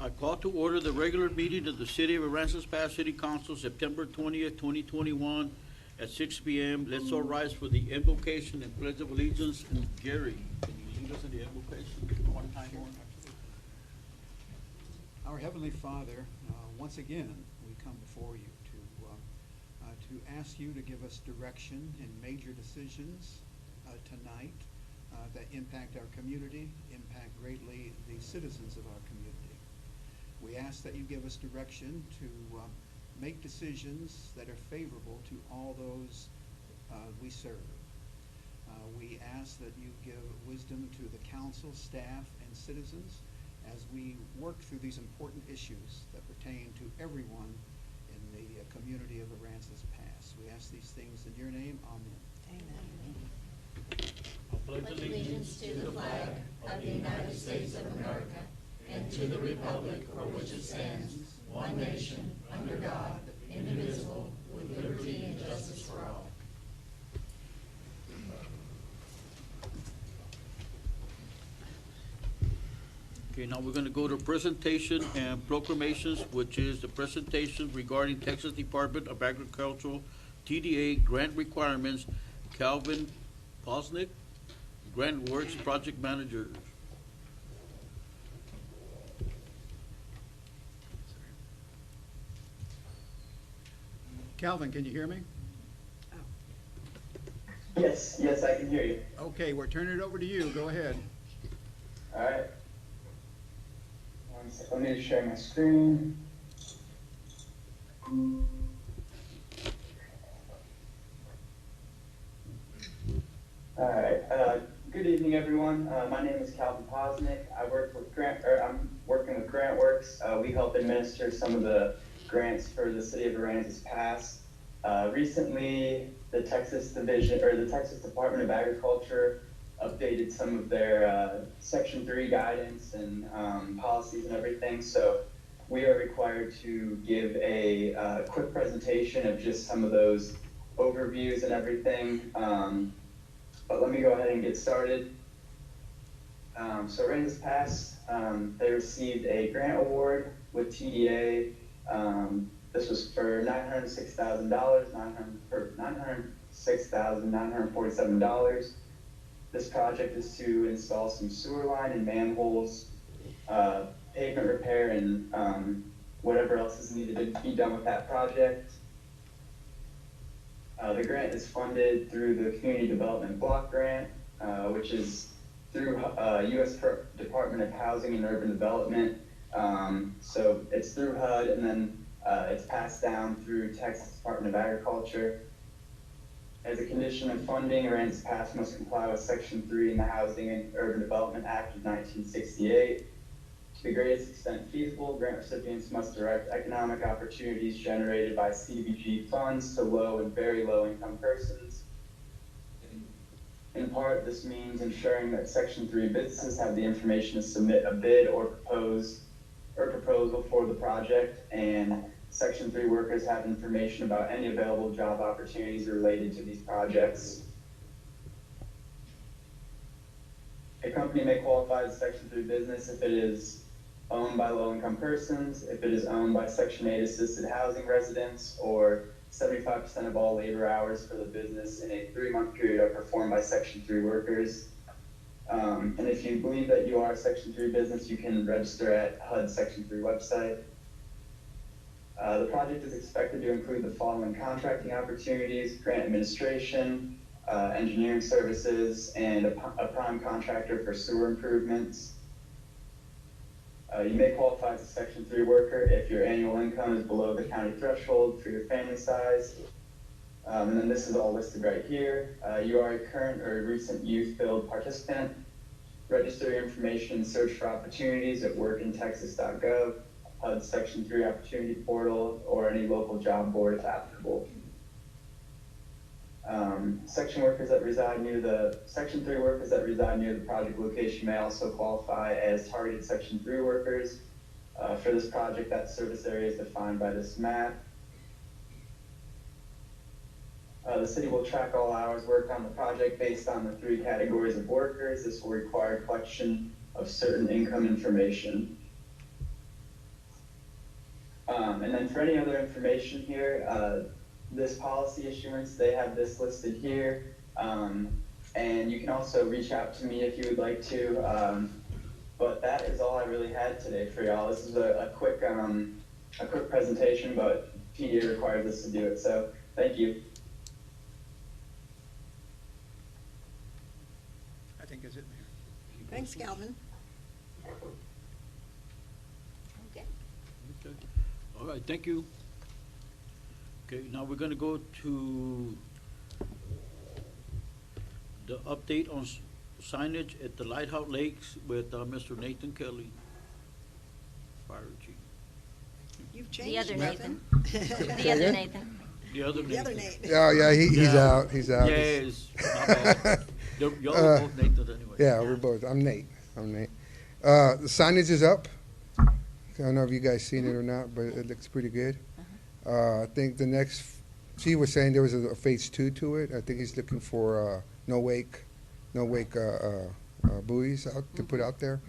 I call to order the regular meeting of the City of Aransas Pass City Council, September 20th, 2021, at 6 p.m. Let's all rise for the invocation and pledge of allegiance. And Gary, can you lead us in the invocation one time more? Our Heavenly Father, once again, we come before you to ask you to give us direction in major decisions tonight that impact our community, impact greatly the citizens of our community. We ask that you give us direction to make decisions that are favorable to all those we serve. We ask that you give wisdom to the council, staff, and citizens as we work through these important issues that pertain to everyone in the community of Aransas Pass. We ask these things in your name. Amen. Amen. Pledge allegiance to the flag of the United States of America and to the republic for which it stands, one nation, under God, indivisible, with liberty and justice for all. Okay, now we're going to go to presentation and proclamations, which is the presentation regarding Texas Department of Agricultural TDA grant requirements. Calvin Posnick, Grant Works Project Manager. Calvin, can you hear me? Yes, I can hear you. Okay, we're turning it over to you. Go ahead. All right. One second, let me just share my screen. All right. Good evening, everyone. My name is Calvin Posnick. I'm working with Grant Works. We help administer some of the grants for the City of Aransas Pass. Recently, the Texas Department of Agriculture updated some of their Section 3 guidance and policies and everything. So we are required to give a quick presentation of just some of those overviews and everything. But let me go ahead and get started. So Aransas Pass, they received a grant award with TDA. This was for $906,947. This project is to install some sewer line and manholes, pavement repair, and whatever else is needed to be done with that project. The grant is funded through the Community Development Block Grant, which is through U.S. Department of Housing and Urban Development. So it's through HUD, and then it's passed down through Texas Department of Agriculture. As a condition of funding, Aransas Pass must comply with Section 3 in the Housing and Urban Development Act of 1968. To the greatest extent feasible, grant recipients must direct economic opportunities generated by CDBG funds to low and very low income persons. In part, this means ensuring that Section 3 businesses have the information to submit a bid or proposal for the project, and Section 3 workers have information about any available job opportunities related to these projects. A company may qualify as a Section 3 business if it is owned by low-income persons, if it is owned by Section 8 assisted housing residents, or 75% of all labor hours for the business in a 3-month period are performed by Section 3 workers. And if you believe that you are a Section 3 business, you can register at HUD's Section 3 website. The project is expected to include the following contracting opportunities: grant administration, engineering services, and a prime contractor for sewer improvements. You may qualify as a Section 3 worker if your annual income is below the county threshold for your family size. And then this is all listed right here. You are a current or recent youth-build participant. Register your information and search for opportunities at workintexas.gov, HUD's Section 3 Opportunity Portal, or any local job board if applicable. Section 3 workers that reside near the project location may also qualify as targeted Section 3 workers. For this project, that service area is defined by this map. The city will track all hours worked on the project based on the 3 categories of workers. This will require collection of certain income information. And then for any other information here, this policy issuance, they have this listed here. And you can also reach out to me if you would like to. But that is all I really had today for y'all. This is a quick presentation, but PDA requires us to do it. So thank you. I think that's it, Mayor. Thanks, Calvin. Okay. Okay. All right, thank you. Okay, now we're gonna go to the update on signage at the Lighthouse Lakes with Mr. Nathan Kelly, Fire Chief. You've The changed other nothing. Nathan. The other Nathan. The other The other Nathan. Nate. Yeah, he's Yeah. out. He's out. Yes, my bad. Y'all are both Nathans anyway. Yeah, we're both. I'm Nate. The signage is up. I don't know if you guys seen it or not, but it looks pretty good. I think the next, she was saying there was a phase 2 to it. I think he's looking for no wake buoys out to put out there.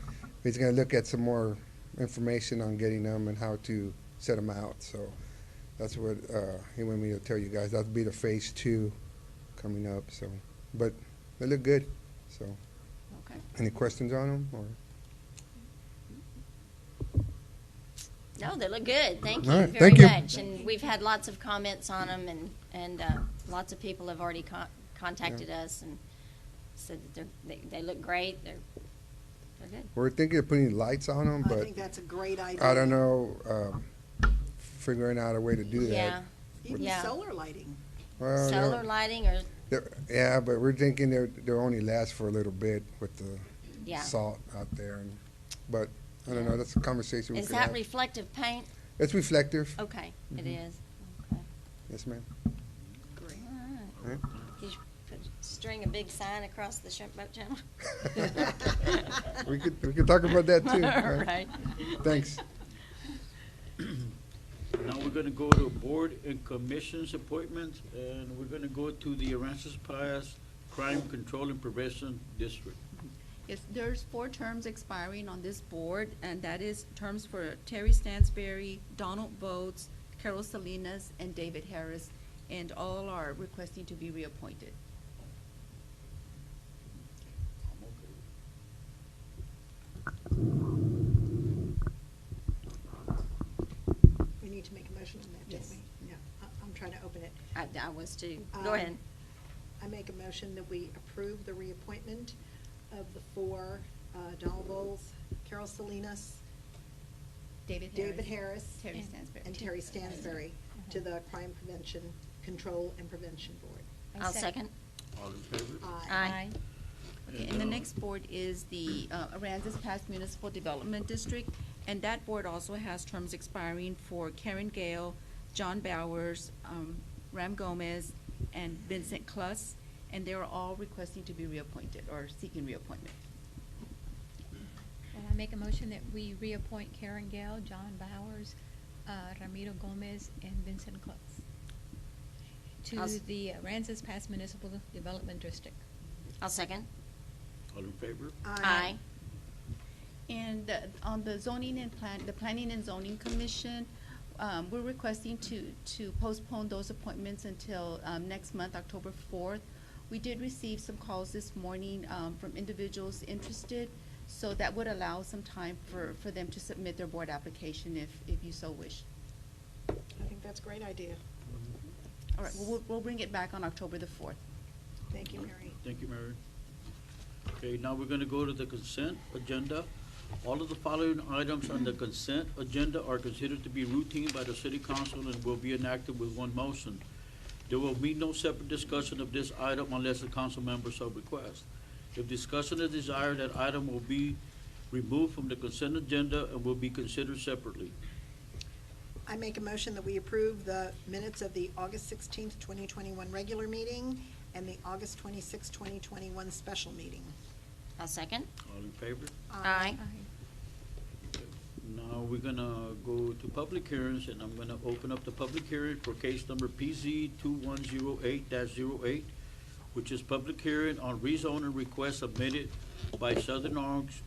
He's going to look at some more information on getting them and how to set them out. So that's what he wanted me to tell you guys. That'll be the phase 2 coming up. So, but they look good. So, Okay. any questions on them? Or? No, they look good. Thank you All right, very thank you. much. And we've had lots of comments on them, and lots of people have already contacted us and said that they look great. They're good. We're thinking of putting lights on them, I but think that's a great idea. I don't know, figuring out a way to do Yeah. that. Even Yeah. solar lighting. Well, Solar lighting or yeah, but we're thinking they'll only last for a little bit with the yeah. salt out there. But I don't know. That's a conversation we Is could that have. reflective paint? It's reflective. Okay, it Mhm. is. Okay. Yes, ma'am. Great. All right. Right. You should string a big sign across the shrimp boat channel. We could talk about that too. All right. Thanks. Now we're gonna go to board and commissions appointments, and we're gonna go to the Aransas Pass Crime Control and Prevention District. Yes, there's 4 terms expiring on this board, and that is terms for Terry Stansberry, Donald Votes, Carol Salinas, and David Harris, and all are requesting to be reappointed. I'm okay. We need to make a motion on that, don't Yes. we? Yeah, I'm trying to open it. I was too. Go Um, ahead. I make a motion that we approve the reappointment of the 4, Donald Bowles, Carol Salinas, David Harris, Terry Stansberry. and Terry Stansberry to the Crime Prevention, Control and Prevention Board. I'll second. All in favor? Aye. Okay, and the next board is the Aransas Pass Municipal Development District, and that board also has terms expiring for Karen Gale, John Bowers, Ram Gomez, and Vincent Kluss, and they're all requesting to be reappointed or seeking reappointment. Well, I make a motion that we reappoint Karen Gale, John Bowers, Ramiro Gomez, and Vincent Klutz I'll to s- the Aransas Pass Municipal Development District. I'll second. All in favor? Aye. And on the zoning and the Planning and Zoning Commission, we're requesting to postpone those appointments until next month, October 4th. We did receive some calls this morning from individuals interested, so that would allow some time for them to submit their board application if you so wish. I think that's a great idea. All right, well, we'll bring it back on October the 4th. Thank you, Mary. Thank you, Mary. Okay, now we're gonna go to the consent agenda. All of the following items on the consent agenda are considered to be routine by the city council and will be enacted with one motion. There will be no separate discussion of this item unless the council member so requests. If discussion is desired, that item will be removed from the consent agenda and will be considered separately. I make a motion that we approve the minutes of the August 16th, 2021 regular meeting and the August 26th, 2021 special meeting. I'll second. All in favor? Aye. Now, we're gonna go to public hearings, and I'm gonna open up the public hearing for case number PZ 2108-08, which is public hearing on rezoning request submitted by Southern Oaks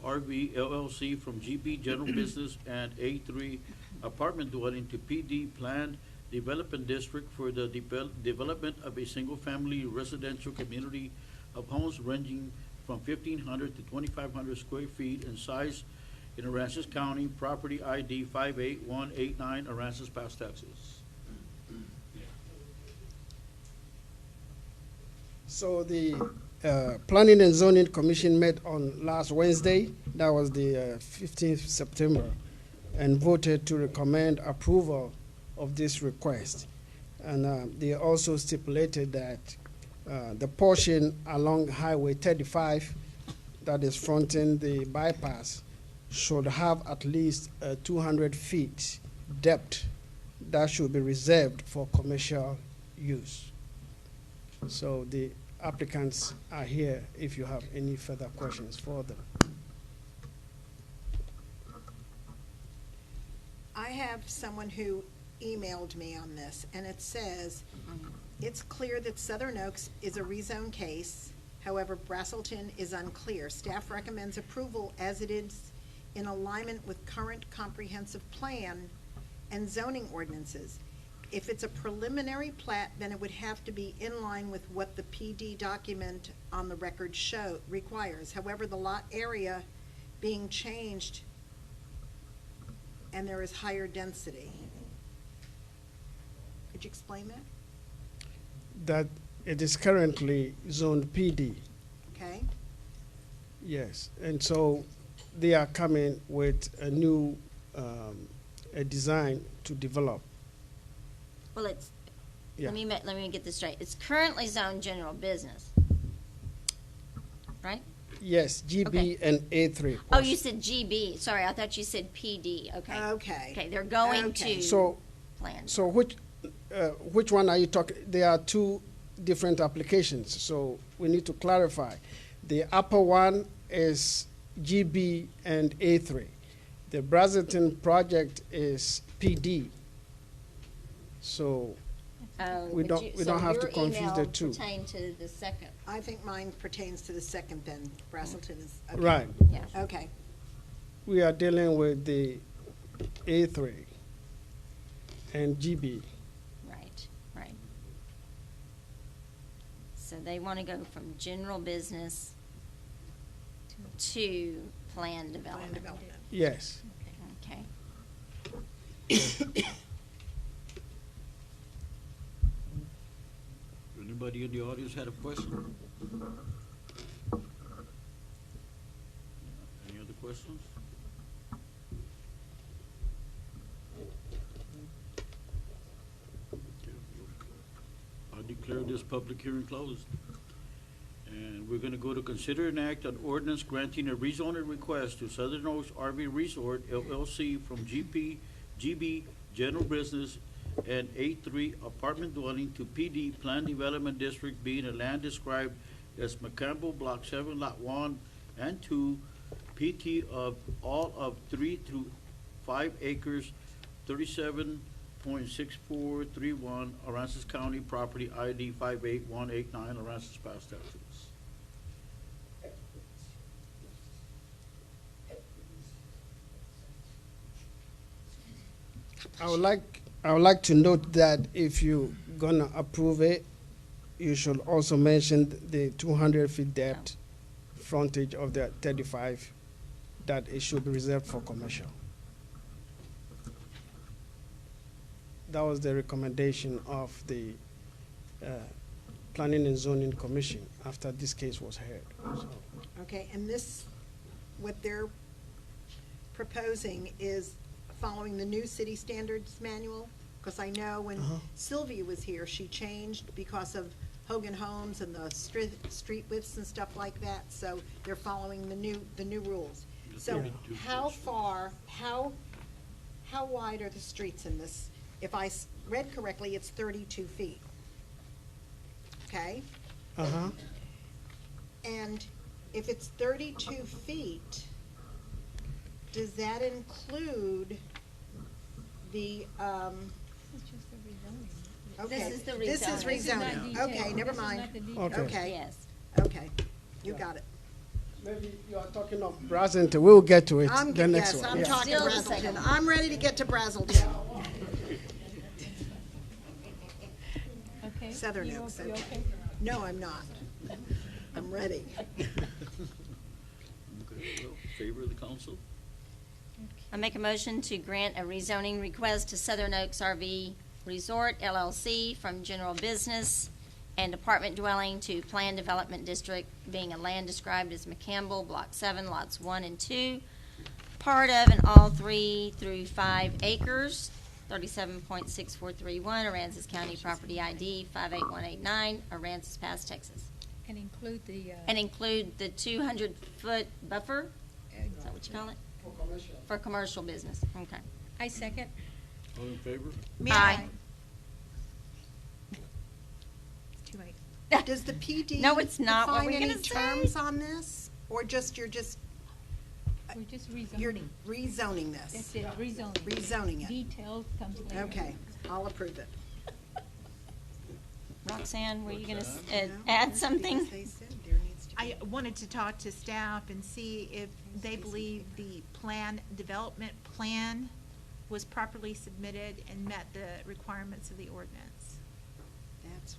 RV LLC from GB General Business and A3 apartment dwelling to PD Planned Development District for the development of a single-family residential community of homes ranging from 1,500 to 2,500 square feet in size in Aransas County, property ID 58189, Aransas, Pass, Texas. So the Planning and Zoning Commission met on last Wednesday, that was the 15th September, and voted to recommend approval of this request. And they also stipulated that the portion along Highway 35 that is fronting the bypass should have at least 200 feet depth that should be reserved for commercial use. So the applicants are here if you have any further questions for them. I have someone who emailed me on this, and it says, it's clear that Southern Oaks is a rezone case. However, Brasselton is unclear. Staff recommends approval as it is in alignment with current comprehensive plan and zoning ordinances. If it's a preliminary plat, then it would have to be in line with what the PD document on the record requires. However, the lot area being changed and there is higher density. Could you explain that? That it is currently zoned PD, Okay? yes. And so they are coming with a new a design to develop. Well, it's, Yeah. let me get this straight. It's currently zoned general business, right? Yes, GB Okay. and A3. Oh, you said GB. Sorry, I thought you said PD. Okay. Okay. Okay, they're going Okay. to So, plan. so which one are you talking? There are two different applications, so we need to clarify. The upper one is GB and A3. The Brazelton project is PD. So we But don't have to confuse the two. your email pertained to the second. I think mine pertains to the second then. Brasselton is, okay. Right, Yeah. Okay. we are dealing with the A3 and GB. Right, right. So they want to go from general business to planned Plan development. development. Yes. Okay. Anybody in the audience had a question? Any other questions? Okay. I declare this public hearing closed. And we're gonna go to consider an act on ordinance granting a rezoning request to Southern Oaks RV Resort LLC from GB General Business and A3 Apartment Dwelling to PD Planned Development District, being a land described as McCampbell Block 7, Lot 1 and 2, PT of all of 3 through 5 acres, 37.6431, Aransas County, property ID 58189, Aransas, Pass, Texas. I would like to note that if you're gonna approve it, you should also mention the 200 feet depth frontage of the 35, that it should be reserved for commercial. That was the recommendation of the Planning and Zoning Commission after this case was heard. So, Okay, and this, what they're proposing is following the new city standards manual? Because I know when Sylvia was here, she changed because of Hogan Homes and the street widths and stuff like that, so they're following the new rules. So Yeah. how far, how wide are the streets in this? If I read correctly, it's 32 feet. Okay? Uh-huh. And if it's 32 feet, does that include the, This is just the rezoning. okay. This is the This is rezoning. This is not rezoning. detailed. Okay, never This is mind. not the detail. Okay. Okay, Yes. okay, you got it. Maybe you are talking of Brazelton. We'll get to it. I'm, The next yes, one. I'm Yeah. talking Still the second Brazelton. one. I'm ready to get to Brazelton. Okay. Southern You Oaks, you okay. okay? No, I'm not. I'm ready. Okay, well, favor of the council? I make a motion to grant a rezoning request to Southern Oaks RV Resort LLC from general business and apartment dwelling to planned development district, being a land described as McCampbell, Block 7, Lots 1 and 2, part of and all 3 through 5 acres, 37.6431, Aransas County Property ID 58189, Aransas Pass, Texas. And include the, And include the 200-foot buffer, is that what you call it? For commercial business, okay. I second. All in favor? Aye. Too late. Does the PD No, it's not what define we're any gonna say. terms on this? Or you're just We're just you're rezoning. rezoning That's this? it, rezoning. Rezoning it. Details comes later. Okay, I'll approve it. Roxanne, were you gonna No, add something? because they said there needs to be- I wanted to talk to staff and see if they believe the development plan was properly submitted and met the requirements of the ordinance. That's,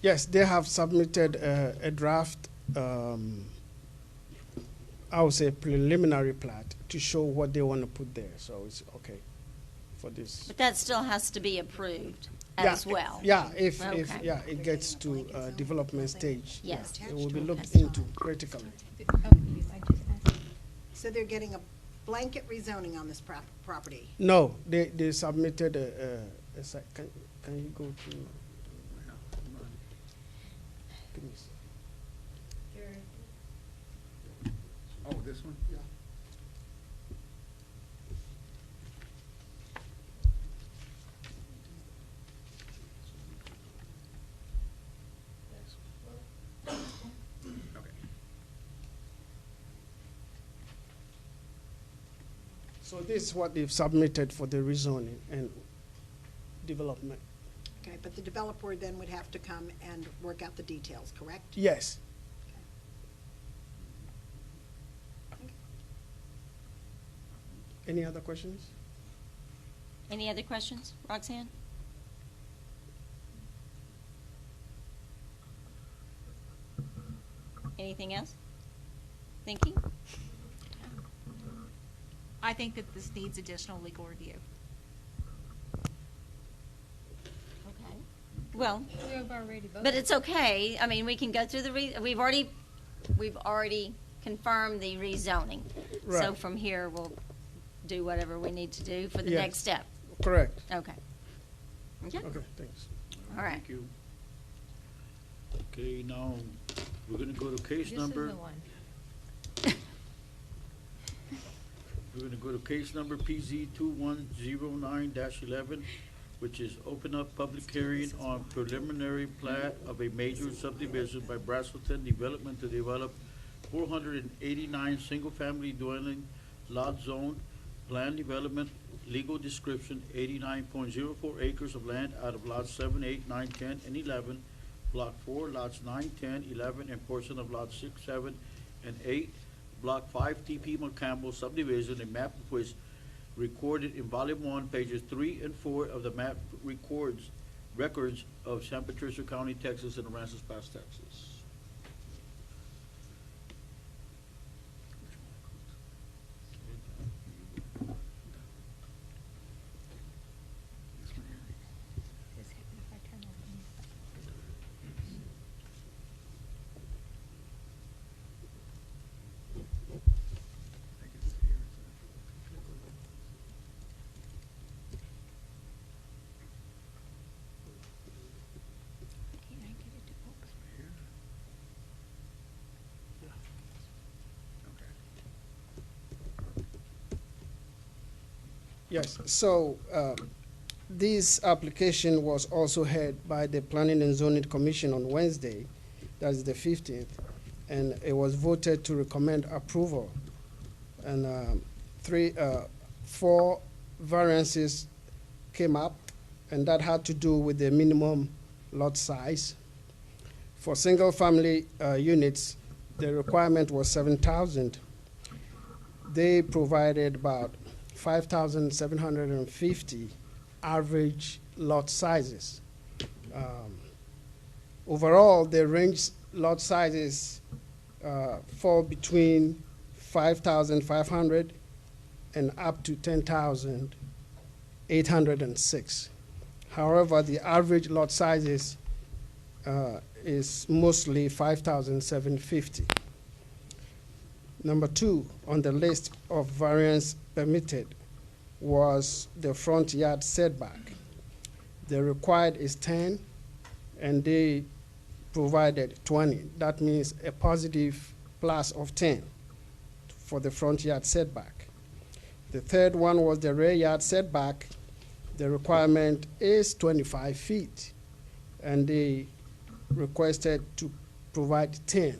Yes, they have submitted a draft, I would say preliminary plat to show what they want to put there. So it's okay for this. But that still has to be approved Yeah, as well. Yeah, if Okay. yeah, it gets to development stage. yeah, Yes. it will be looked That's into fine. critically. Oh, I just asked. so they're getting a blanket rezoning on this property? No, they submitted a can you go to? Give me a sec. Oh, this one? Yeah. Okay. So this is what they've submitted for the rezoning and development. Okay, but the developer then would have to come and work out the details, correct? Yes. Any other questions? Any other questions, Roxanne? Anything else? Thinking? I think that this needs additional legal review. Okay. Well, We have already voted. but it's okay. I mean, we can go through we've already confirmed the rezoning. So Right. from here, we'll do whatever we need to do for the Yes. next step. Correct. Okay. Okay, Okay, thanks. all right. Thank you. Okay, now, we're gonna go to case This is number. the one. We're gonna go to case number PZ 2109-11, which is open up public hearing on preliminary plat of a major subdivision by Brazelton Development to develop 489 single-family dwelling lot zone, plan development, legal description, 89.04 acres of land out of lots 7, 8, 9, 10, and 11, block 4, lots 9, 10, 11, and portion of lots 6, 7, and 8, Block 5 TP McCampbell subdivision, a map of which recorded in volume 1, pages 3 and 4 of the map records of San Patricio County, Texas, and Aransas Pass, Texas. If I turn off the- I think it's here. Can I get it to open? Here. Okay. Yes, so this application was also heard by the Planning and Zoning Commission on Wednesday, that's the 15th, and it was voted to recommend approval. And 4 variances came up, and that had to do with the minimum lot size. For single-family units, the requirement was 7,000. They provided about 5,750 average lot sizes. Overall, the range lot sizes fall between 5,500 and up to 10,806. However, the average lot sizes is mostly 5,750. Number 2 on the list of variance permitted was the front yard setback. The required is 10, and they provided 20. That means a positive plus of 10 for the front yard setback. The third one was the rear yard setback. The requirement is 25 feet, and they requested to provide 10.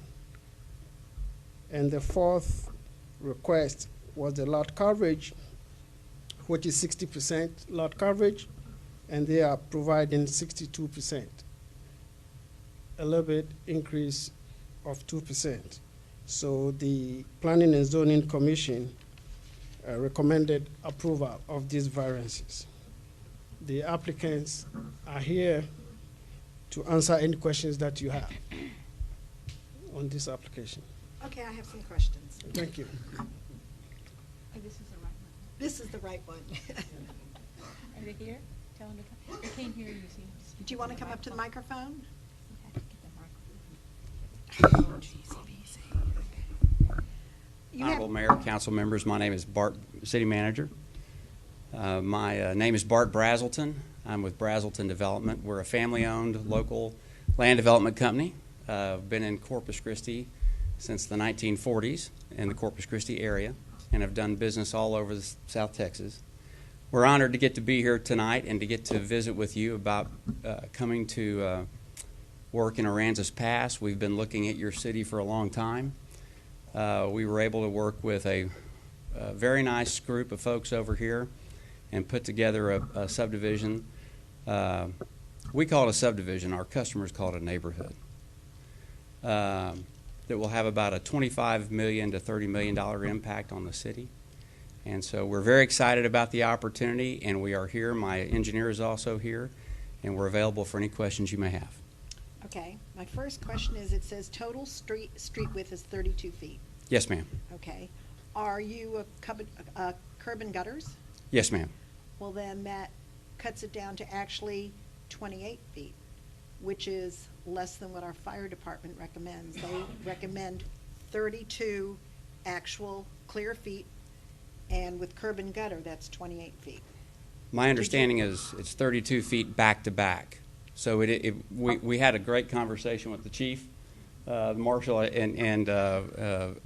And the fourth request was the lot coverage, which is 60% lot coverage, and they are providing 62%, a little bit increase of 2%. So the Planning and Zoning Commission recommended approval of these variances. The applicants are here to answer any questions that you have on this application. Okay, I have some questions. Thank you. This is the right one. This is the right one. Are they here? Tell them to come. They can't hear you, see. Do you want to come up to the microphone? You have to get the microphone. You have- Honorable Mayor, council members, my name is Bart, City Manager. My name is Bart Brazelton. I'm with Brazelton Development. We're a family-owned local land development company. Been in Corpus Christi since the 1940s in the Corpus Christi area, and have done business all over South Texas. We're honored to get to be here tonight and to get to visit with you about coming to work in Aransas Pass. We've been looking at your city for a long time. We were able to work with a very nice group of folks over here and put together a subdivision. We call it a subdivision. Our customers call it a neighborhood. That will have about a $25 million to $30 million impact on the city. And so we're very excited about the opportunity, and we are here. My engineer is also here, and we're available for any questions you may have. Okay, my first question is, it says total street width is 32 feet. Yes, ma'am. Okay. Are you curb and gutters? Yes, ma'am. Well, then that cuts it down to actually 28 feet, which is less than what our fire department recommends. They recommend 32 actual clear feet, and with curb and gutter, that's 28 feet. My understanding is it's 32 feet back to back. So we had a great conversation with the chief, the marshal, and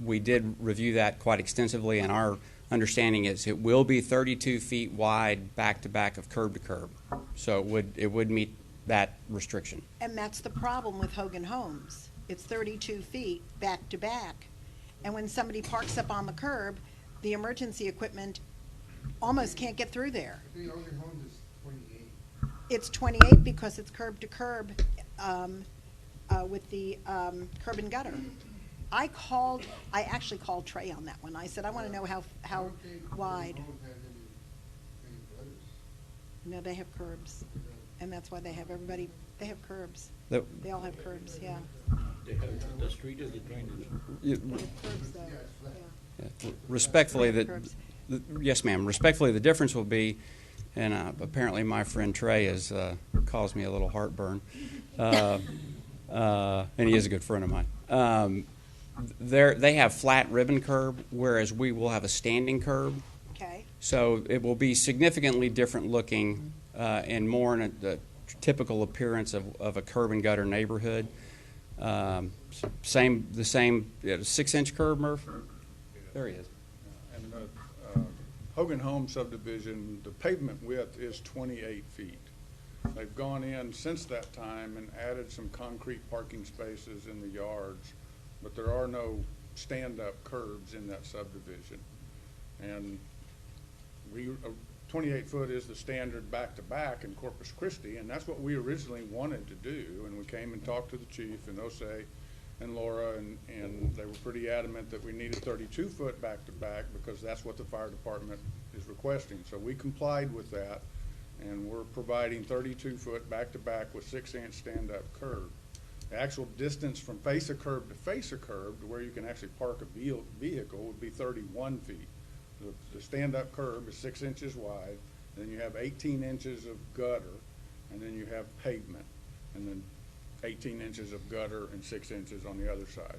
we did review that quite extensively, and our understanding is it will be 32 feet wide back to back of curb to curb. So it would meet that restriction. And that's the problem with Hogan Homes. It's 32 feet back to back. And when somebody parks up on the curb, the emergency equipment almost can't get through there. The Hogan Homes is 28. It's 28 because it's curb to curb with the curb and gutter. I actually called Trey on that one. I said, I want to know how wide. No, they have curbs. And that's why they have curbs. They all have curbs, yeah. They have the street is the drainage. They have curbs though, yeah. Respectfully, Curbs. yes, ma'am. Respectfully, the difference will be, and apparently my friend Trey has caused me a little heartburn, and he is a good friend of mine. They have flat ribbon curb, whereas we will have a standing curb. Okay. So it will be significantly different looking and more in a typical appearance of a curb and gutter neighborhood. The same 6-inch curb, Murph? There he is. And the Hogan Home subdivision, the pavement width is 28 feet. They've gone in since that time and added some concrete parking spaces in the yards, but there are no stand-up curbs in that subdivision. And we 28 foot is the standard back-to-back in Corpus Christi, and that's what we originally wanted to do. And we came and talked to the chief and Osei and Laura, and they were pretty adamant that we needed 32 foot back-to-back because that's what the fire department is requesting. So we complied with that, and we're providing 32 foot back-to-back with 6-inch stand-up curb. The actual distance from face of curb to face of curb to where you can actually park a vehicle would be 31 feet. The stand-up curb is 6 inches wide, then you have 18 inches of gutter, and then you have pavement, and then 18 inches of gutter and 6 inches on the other side.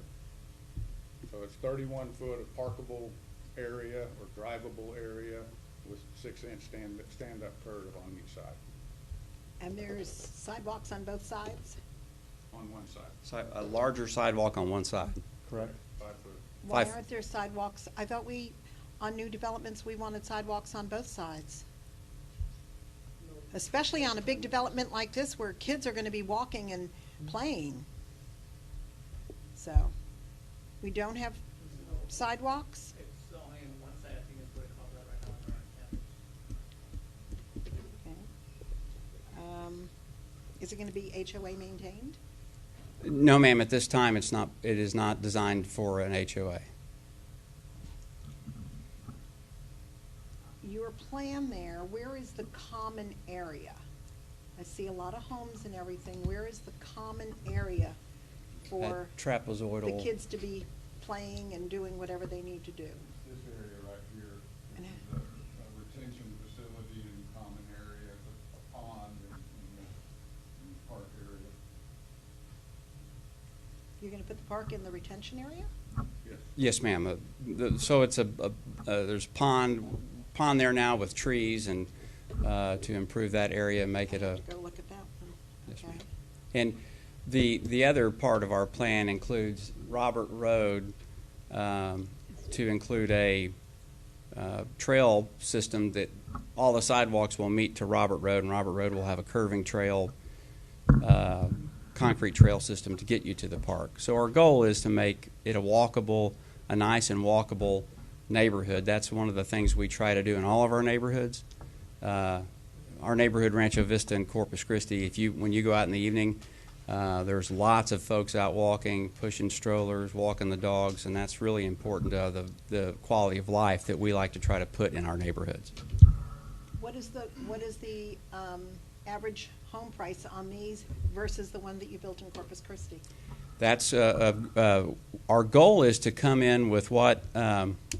So it's 31 foot of parkable area or drivable area with 6-inch stand-up curb on each side. And there's sidewalks on both sides? On one side. A larger sidewalk on one side. Correct. 5 foot. Why Five. aren't there sidewalks? I thought on new developments, we wanted sidewalks on both sides. Especially on a big development like this where kids are gonna be walking and playing. So, we don't have sidewalks? It's only on one side, I think is what it calls that right now on the campus. Okay. Is it gonna be HOA maintained? No, ma'am, at this time, it is not designed for an HOA. Your plan there, where is the common area? I see a lot of homes and everything. Where is the common area for That trapezoidal. the kids to be playing and doing whatever they need to do? This area right here, And this is a retention facility and common area, a pond and the park area. You're gonna put the park in the retention area? Yes. Yes, ma'am. So it's there's pond there now with trees and to improve that area and make it a. Go look at that one. Yes, Okay. ma'am. And the other part of our plan includes Robert Road to include a trail system that all the sidewalks will meet to Robert Road, and Robert Road will have a curving trail, concrete trail system to get you to the park. So our goal is to make it a nice and walkable neighborhood. That's one of the things we try to do in all of our neighborhoods. Our neighborhood, Rancho Vista and Corpus Christi, when you go out in the evening, there's lots of folks out walking, pushing strollers, walking the dogs, and that's really important to the quality of life that we like to try to put in our neighborhoods. What is the average home price on these versus the one that you built in Corpus Christi? That's our goal is to come in with what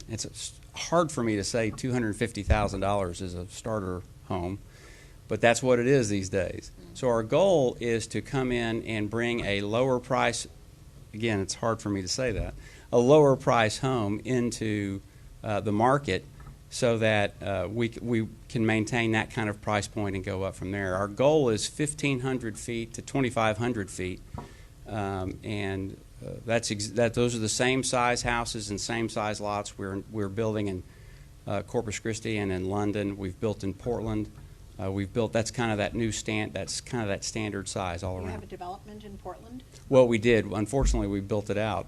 it's hard for me to say $250,000 is a starter home, but that's what it is these days. So our goal is to come in and bring a lower price. Again, it's hard for me to say that a lower price home into the market, so that we can maintain that kind of price point and go up from there. Our goal is 1,500 feet to 2,500 feet. And those are the same size houses and same size lots we're building in Corpus Christi and in London. We've built in Portland. That's kind of that standard size all You around. have a development in Portland? Well, we did. Unfortunately, we built it out.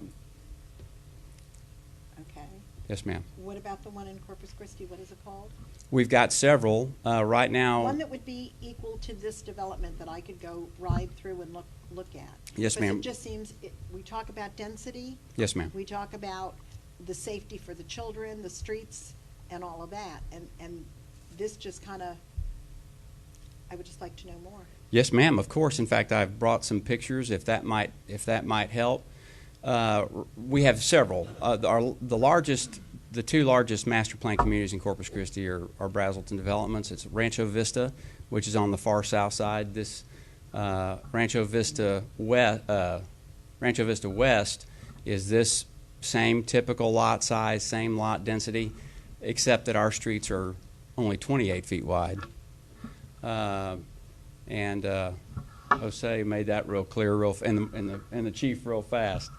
Okay. Yes, ma'am. What about the one in Corpus Christi? What is it called? We've got several right now. One that would be equal to this development that I could go ride through and look at. Yes, ma'am. Because it just seems, we talk about density. Yes, ma'am. We talk about the safety for the children, the streets, and all of that. And this just kind of, I would just like to know more. Yes, ma'am. Of course. In fact, I've brought some pictures if that might help. We have several. The two largest master plan communities in Corpus Christi are Brazelton developments. It's Rancho Vista, which is on the far south side. This Rancho Vista West is this same typical lot size, same lot density, except that our streets are only 28 feet wide. And Jose made that real clear, and the chief real fast.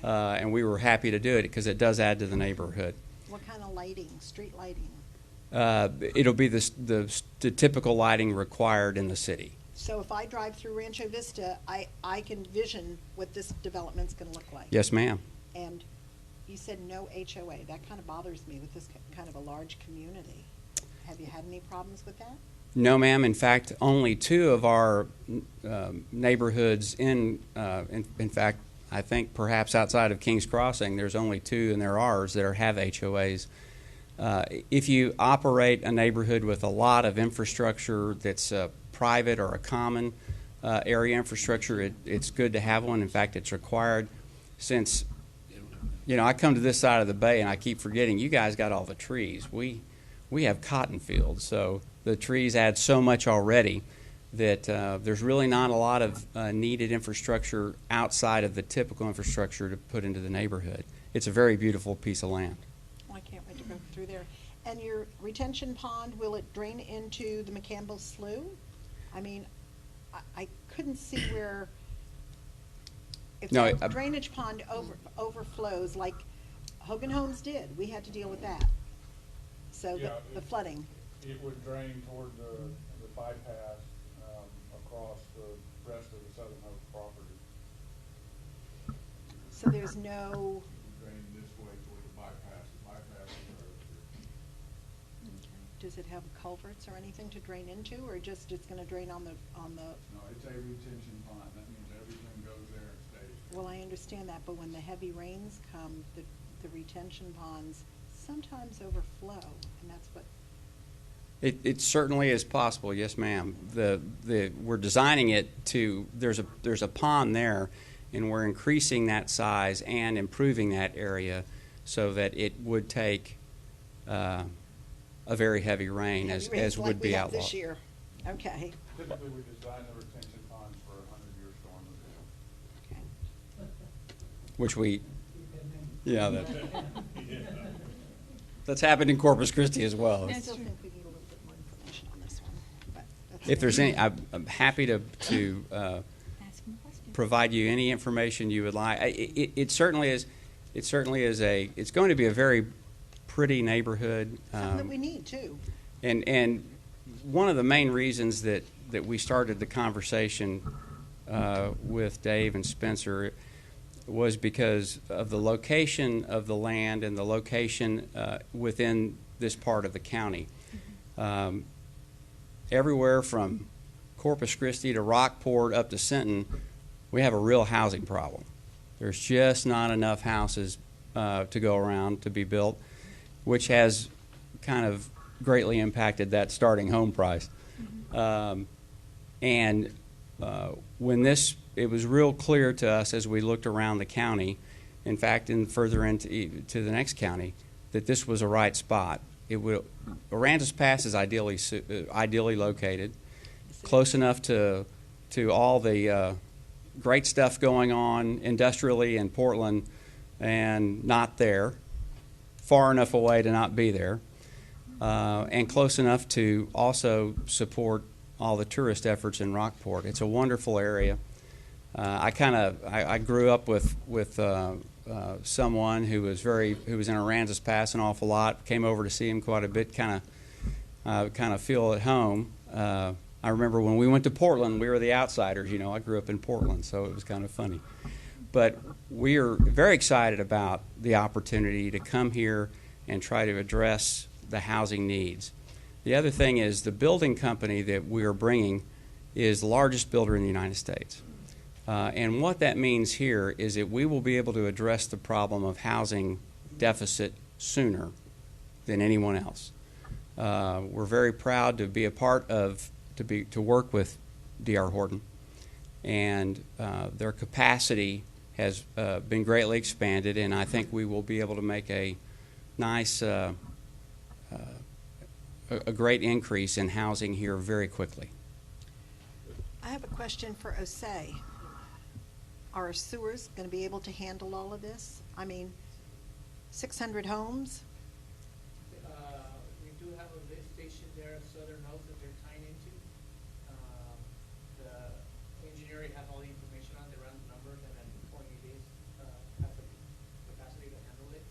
Okay. And we were happy to do it because it does add to the neighborhood. What kind of lighting, street lighting? It'll be the typical lighting required in the city. So if I drive through Rancho Vista, I can vision what this development's going to look like. Yes, ma'am. And you said no HOA. That kind of bothers me with this kind of a large community. Have you had any problems with that? No, ma'am. In fact, only two of our neighborhoods in fact, I think perhaps outside of Kings Crossing, there's only two, and they're ours, that have HOAs. If you operate a neighborhood with a lot of infrastructure that's private or a common area infrastructure, it's good to have one. In fact, it's required. Since, I come to this side of the bay and I keep forgetting, you guys got all the trees. We have cotton fields, so the trees add so much already that there's really not a lot of needed infrastructure outside of the typical infrastructure to put into the neighborhood. It's a very beautiful piece of land. Well, I can't wait to go through there. And your retention pond, will it drain into the McCampbell Slough? I mean, I couldn't see where, if No, that drainage pond overflows like Hogan Homes did, we had to deal with that. So Yeah, the flooding. It would drain toward the bypass across the rest of the Southern Oak property. So there's no, Drain this way toward the bypass. The bypass is right over here. does it have culverts or anything to drain into, or just it's gonna drain on the? No, it's a retention pond. That means everything goes there and stays there. Well, I understand that, but when the heavy rains come, the retention ponds sometimes overflow, and that's what. It certainly is possible, yes, ma'am. We're designing it to, there's a pond there, and we're increasing that size and improving that area so that it would take a very heavy rain, as Rains would like we be have outlawed. this year. Okay. Typically, we design the retention ponds for a 100-year storm event. Okay. Which that's happened in Corpus Christi as well. I still think we need a little bit more information on this one, but that's. If there's any, I'm happy to Ask him a question. provide you any information you would like. It certainly is. It certainly is it's going to be a very pretty neighborhood. Something that we need too. And one of the main reasons that we started the conversation with Dave and Spencer was because of the location of the land and the location within this part of the county. Everywhere from Corpus Christi to Rockport up to Sinton, we have a real housing problem. There's just not enough houses to go around to be built, which has kind of greatly impacted that starting home price. When it was real clear to us as we looked around the county, in fact, and further into the next county, that this was a right spot. Aransas Pass is ideally located, close enough to all the great stuff going on industrially in Portland, and not there, far enough away to not be there, and close enough to also support all the tourist efforts in Rockport. It's a wonderful area. I grew up with someone who was in Aransas Pass an awful lot. Came over to see him quite a bit. Kind of feel at home. I remember when we went to Portland, we were the outsiders. I grew up in Portland, so it was kind of funny. But we are very excited about the opportunity to come here and try to address the housing needs. The other thing is the building company that we are bringing is the largest builder in the United States. And what that means here is that we will be able to address the problem of housing deficit sooner than anyone else. We're very proud to be a part of, to work with D.R. Horton, and their capacity has been greatly expanded, and I think we will be able to make a nice, a great increase in housing here very quickly. I have a question for Osei. Are our sewers going to be able to handle all of this? I mean, 600 homes? We do have a lift station there at Southern Oak that they're tying into. The engineering has all the information on, they run the numbers, and then 20 days has the capacity to handle it.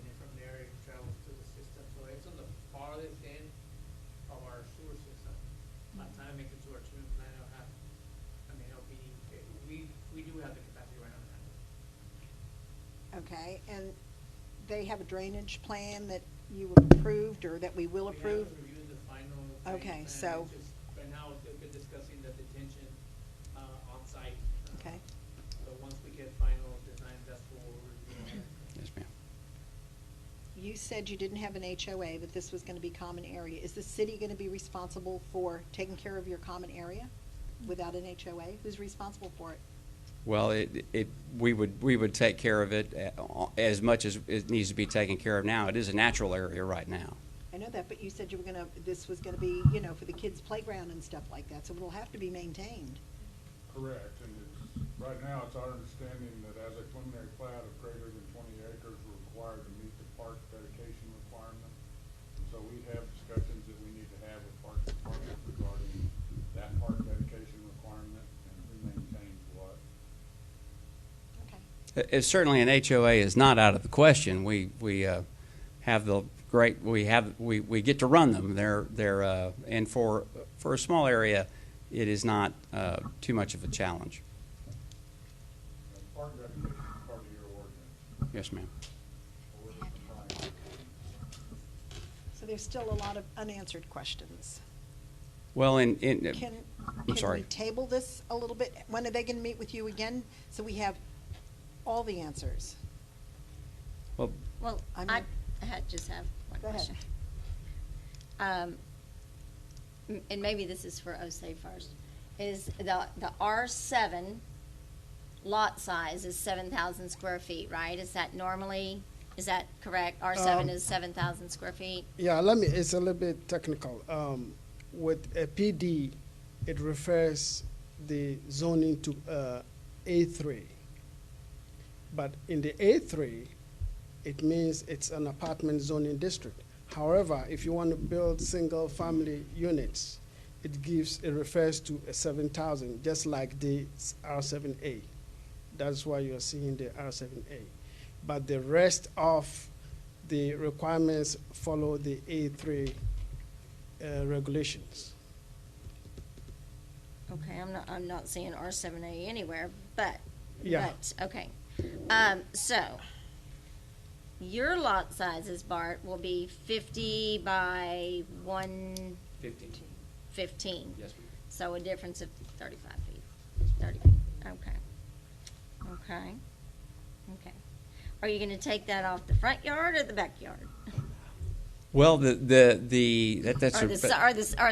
And then from there, it travels to the system. So it's on the farthest end of our sewer system. By the time it makes it to our treatment plant, we do have the capacity right now to handle it. Okay, and they have a drainage plan that you approved or that we will approve? We haven't reviewed Okay, And so- it's just- Right now, they've been discussing the detention, on site. Okay. So once we get final design, that's what we're reviewing. Yes, ma'am. You said you didn't have an HOA, but this was gonna be common area. Is the city gonna be responsible for taking care of your common area without an HOA? Who's responsible for it? Well, we would take care of it as much as it needs to be taken care of now. It is a natural area right now. I know that, but you said you were gonna, this was gonna be, for the kids' playground and stuff like that, so it'll have to be maintained. Correct, and right now, it's our understanding that as a preliminary plat of greater than 20 acres, we're required to meet the park dedication requirement. And so we have discussions that we need to have with Parks Department regarding that park dedication requirement and who maintains what. Okay. Certainly, an HOA is not out of the question. We have the great, we get to run them. And for a small area, it is not too much of a challenge. Park dedication is part of your ordinance. Yes, ma'am. So there's still a lot of unanswered questions. Well, Can I'm sorry. we table this a little bit? When are they gonna meet with you again, so we have all the answers? Well, Well, I I mean- just have one Go ahead. question. And maybe this is for Osei first, is the R7 lot size is 7,000 square feet, right? Is that correct? R7 is 7,000 square feet? Yeah, it's a little bit technical. With a PD, it refers the zoning to A3. But in the A3, it means it's an apartment zoning district. However, if you want to build single-family units, it refers to a 7,000, just like the R7A. That's why you're seeing the R7A. But the rest of the requirements follow the A3 regulations. Okay, I'm not seeing R7A anywhere, but. Yeah. But, okay. So, your lot sizes, Bart, will be 50 by 115. 15. Yes, ma'am. So a difference of 35 feet, 30 feet, okay. Okay, okay. Are you gonna take that off the front yard or the backyard? Well, that's Or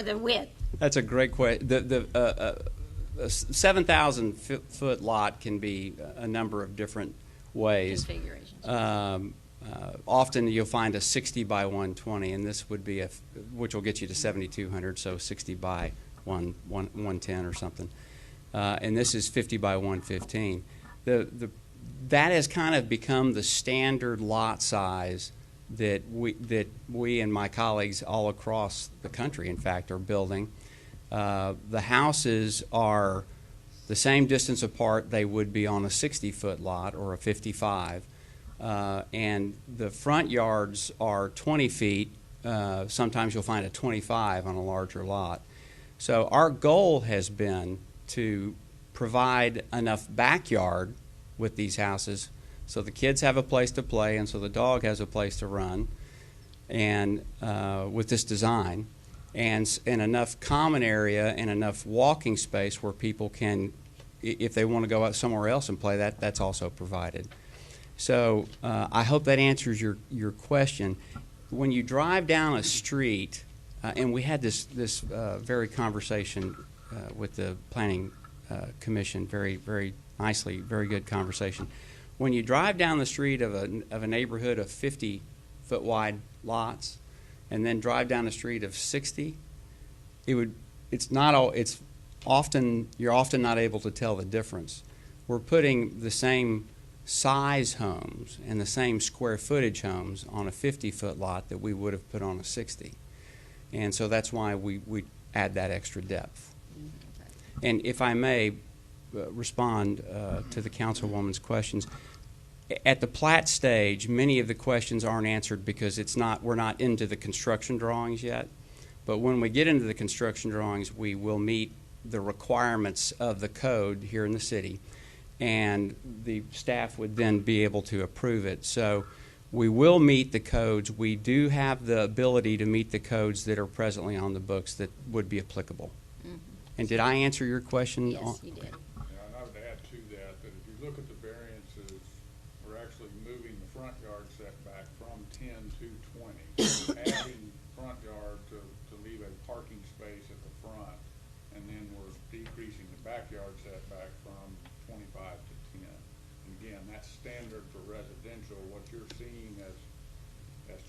the width? That's a great question. The 7,000 foot lot can be a number of different ways. Configurations. Often you'll find a 60 by 120, and this would be which will get you to 7,200, so 60 by 110 or something. And this is 50 by 115. That has kind of become the standard lot size that we and my colleagues all across the country, in fact, are building. The houses are the same distance apart they would be on a 60-foot lot or a 55. And the front yards are 20 feet. Sometimes you'll find a 25 on a larger lot. So our goal has been to provide enough backyard with these houses so the kids have a place to play and so the dog has a place to run, and with this design, and enough common area and enough walking space where people can, if they want to go out somewhere else and play, that's also provided. So I hope that answers your question. When you drive down a street, and we had this very conversation with the Planning Commission, very, very nicely, very good conversation. When you drive down the street of a neighborhood of 50-foot wide lots, and then drive down a street of 60, you're often not able to tell the difference. We're putting the same size homes and the same square footage homes on a 50-foot lot that we would have put on a 60. And so that's why we add that extra depth. And if I may respond to the councilwoman's questions, at the plat stage, many of the questions aren't answered because we're not into the construction drawings yet. But when we get into the construction drawings, we will meet the requirements of the code here in the city, and the staff would then be able to approve it. So We will meet the codes. We do have the ability to meet the codes that are presently on the books that would be applicable. And did I answer your question? Yes, you did. Yeah, and I would add to that, that if you look at the variances, we're actually moving the front yard setback from 10 to 20. Adding front yard to leave a parking space at the front, and then we're decreasing the backyard setback from 25 to 10. And again, that's standard for residential. What you're seeing as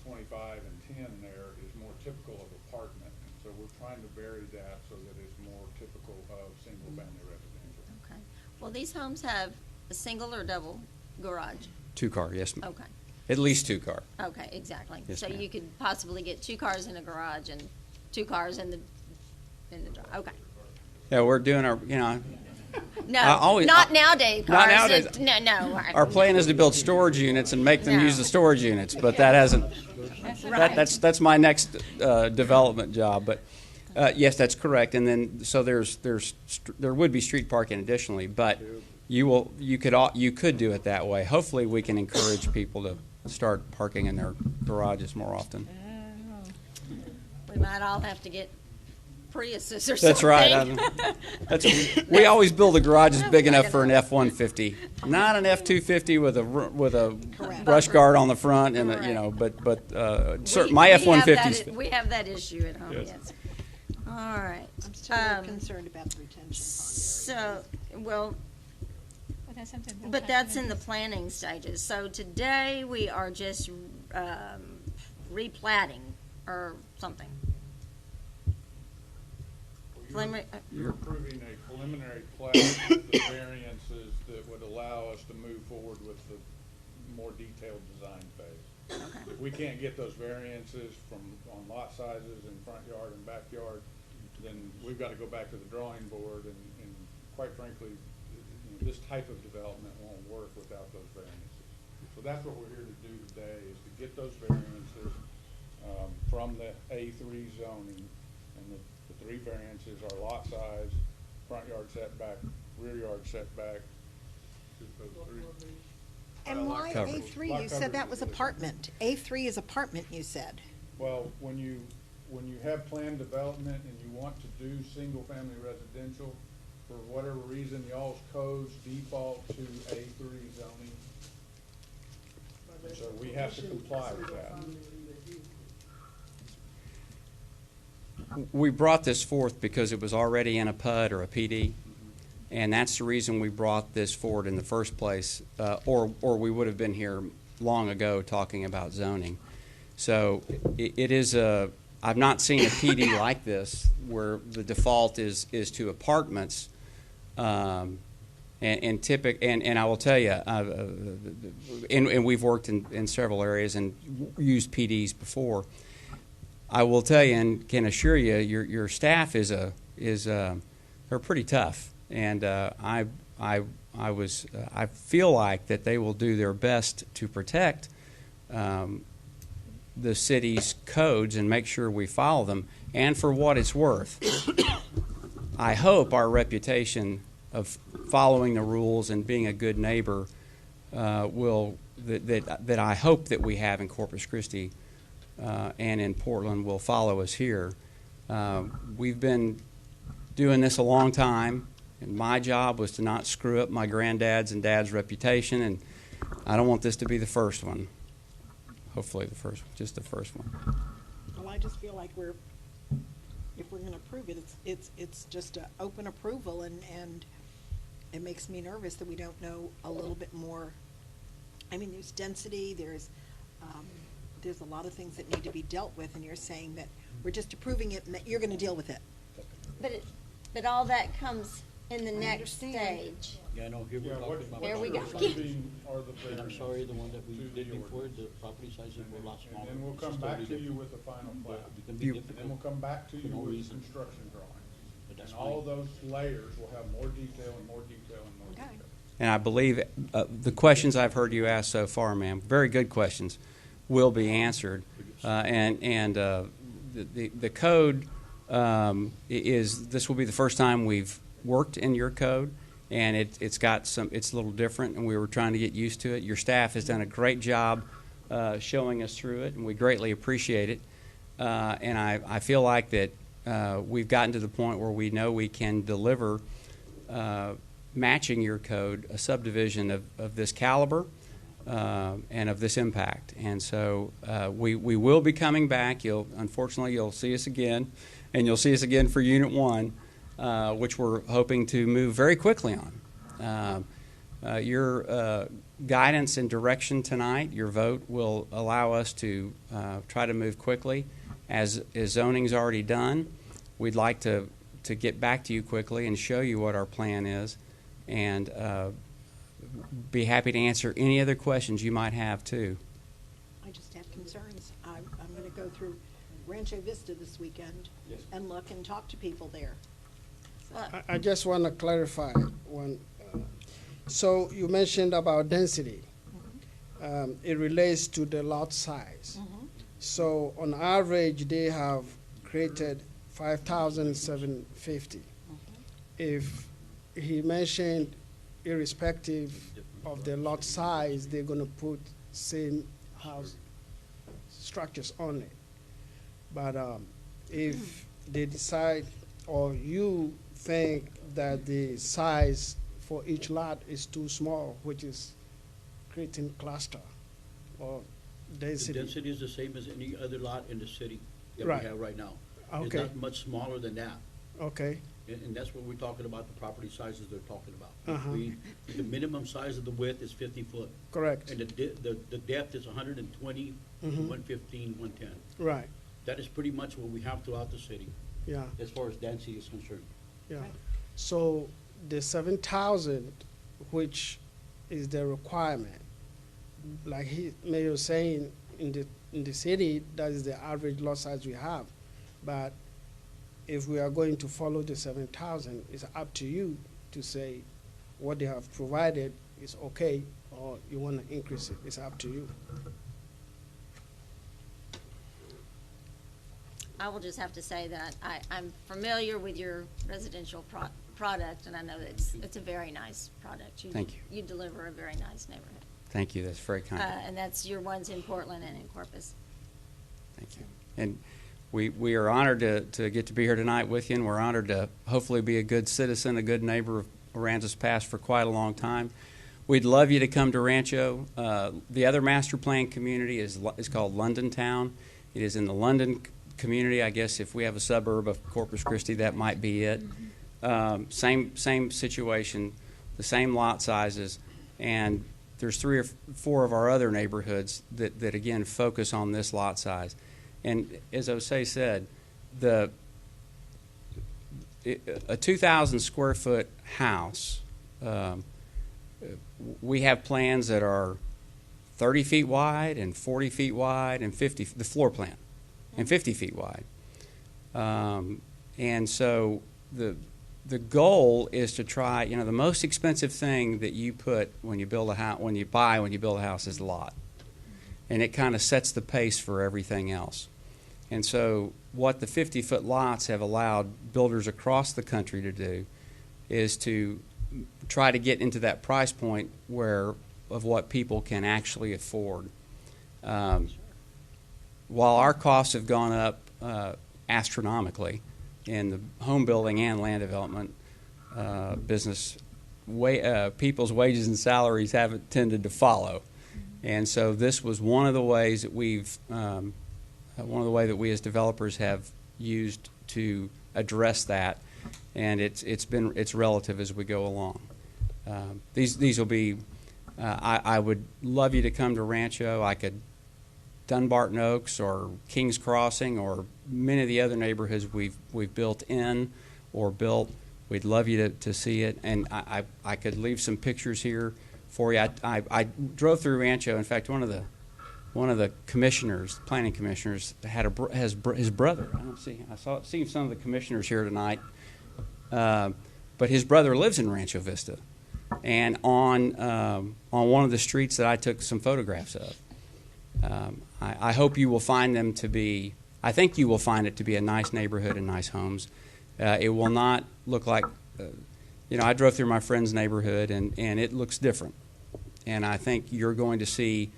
25 and 10 there is more typical of apartment. And so we're trying to vary that so that it's more typical of single-family residential. Okay. Well, these homes have a single or double garage? 2-car, yes, ma'am. Okay. At least 2-car. Okay, exactly. Yes, So ma'am. you could possibly get 2 cars in a garage and 2 cars in the drive. Okay. Yeah, we're doing our, No, not nowadays. Not Cars. nowadays. No. Our plan is to build storage units and make them No. use the storage units, but that hasn't. Right. That's my next development job. But yes, that's correct. And then so there would be street parking additionally, but you could do it that way. Hopefully, we can encourage people to start parking in their garages more often. We might all have to get Priuses or That's something. right. We always build a garage that's big enough for an F-150, not an F-250 with a brush guard on the front and my F-150. We have that issue at home. Yes. Yes. All right. I'm still a little concerned about the retention part. So, well, But that's something. we'll but have that's to- in the planning stages. So today we are just replatting or something. You're approving a preliminary plat with the variances that would allow us to move forward with the more detailed design phase. Okay. If we can't get those variances on lot sizes and front yard and backyard, then we've got to go back to the drawing board and quite frankly, this type of development won't work without those variances. So that's what we're here to do today, is to get those variances from the A3 zoning. And the 3 variances are lot size, front yard setback, rear yard setback. And why coverage. A3? Lot You said that coverage was is really- apartment. A3 is apartment, you said. Well, when you have planned development and you want to do single-family residential, for whatever reason, y'all's codes default to A3 zoning. And so we have to comply with that. We brought this forth because it was already in a PUD or a PD, and that's the reason we brought this forward in the first place, or we would have been here long ago talking about zoning. So it is I've not seen a PD like this where the default is to apartments, and I will tell you, and we've worked in several areas and used PDs before. I will tell you and can assure you, your staff they're pretty tough, and I feel like that they will do their best to protect the city's codes and make sure we follow them. And for what it's worth, I hope our reputation of following the rules and being a good neighbor that I hope that we have in Corpus Christi and in Portland will follow us here. We've been doing this a long time, and my job was to not screw up my granddad's and dad's reputation, and I don't want this to be the first one. Hopefully just the first one. Well, I just feel like if we're going to approve it, it's just an open approval, and it makes me nervous that we don't know a little bit more. I mean, there's density, there's a lot of things that need to be dealt with, and you're saying that we're just approving it and that you're going to deal with it. But all that comes in the next understand. stage. Yeah, no, here we're talking about. There we go. What you're approving are the And I'm variances. sorry, the one that we to did the before, ordinance. the property sizes were a lot And smaller. then we'll This come is back totally to you different. with the final plat. It can be You- And then difficult. we'll come back to For you no with reason. construction drawings. But that's And all fine. those layers will have more detail and more detail and more Okay. detail. And I believe the questions I've heard you ask so far, ma'am, very good questions, will be answered. The code this will be the first time we've worked in your code, and it's a little different, and we were trying to get used to it. Your staff has done a great job showing us through it, and we greatly appreciate it. And I feel like that we've gotten to the point where we know we can deliver, matching your code, a subdivision of this caliber and of this impact. And so we will be coming back. Unfortunately, you'll see us again, and you'll see us again for Unit 1, which we're hoping to move very quickly on. Your guidance and direction tonight, your vote, will allow us to try to move quickly. As zoning's already done, we'd like to get back to you quickly and show you what our plan is, and be happy to answer any other questions you might have too. I just have concerns. I'm going to go through Rancho Vista this weekend and look and talk to people there. I just want to clarify one. So you mentioned about density. It relates to the lot size. So on average, they have created 5,750. If he mentioned, irrespective of the lot size, they're going to put same house structures on it. But if they decide, or you think that the size for each lot is too small, which is creating cluster or density. The density is the same as any other lot in the city that Right. we have right now. Okay. It's not much smaller than that. Okay, And that's what we're talking about, the property sizes they're talking about. Uh-huh. The minimum size of the width is 50 foot. correct. And the depth is 120, 115, 110. Right, That is pretty much what we have throughout the city, yeah, as far as density is concerned. yeah. So the 7,000, which is the requirement, like Mayor was saying, in the city, that is the average lot size we have. But if we are going to follow the 7,000, it's up to you to say what they have provided is okay, or you want to increase it. It's up to you. I will just have to say that I'm familiar with your residential product, and I know that it's a very nice product. Thank you. You deliver a very nice neighborhood. Thank you. That's very kind. And that's your ones in Portland and in Corpus. Thank you. And we are honored to get to be here tonight with you, and we're honored to hopefully be a good citizen, a good neighbor of Aransas Pass for quite a long time. We'd love you to come to Rancho. The other master plan community is called London Town. It is in the London community. I guess if we have a suburb of Corpus Christi, that might be it. Same situation, the same lot sizes, and there's 3 or 4 of our other neighborhoods that again focus on this lot size. And as Osei said, a 2,000 square foot house, we have plans that are 30 feet wide and 40 feet wide and 50, the floor plan, and 50 feet wide. And so the goal is to try, the most expensive thing that you put when you build a house, when you build a house is the lot. And it kind of sets the pace for everything else. And so what the 50-foot lots have allowed builders across the country to do is to try to get into that price point of what people can actually afford. While our costs have gone up astronomically in the home building and land development business, people's wages and salaries haven't tended to follow. And so this was one of the ways that we as developers have used to address that, and it's relative as we go along. These will be. I would love you to come to Rancho. I could Dunbarton Oaks or Kings Crossing or many of the other neighborhoods we've built in or built. We'd love you to see it, and I could leave some pictures here for you. I drove through Rancho. In fact, one of the commissioners, planning commissioners, has his brother. I seen some of the commissioners here tonight, but his brother lives in Rancho Vista, and on one of the streets that I took some photographs of. I hope you will find them to be. I think you will find it to be a nice neighborhood and nice homes. It will not look like. I drove through my friend's neighborhood, and it looks different. And I think you're going to see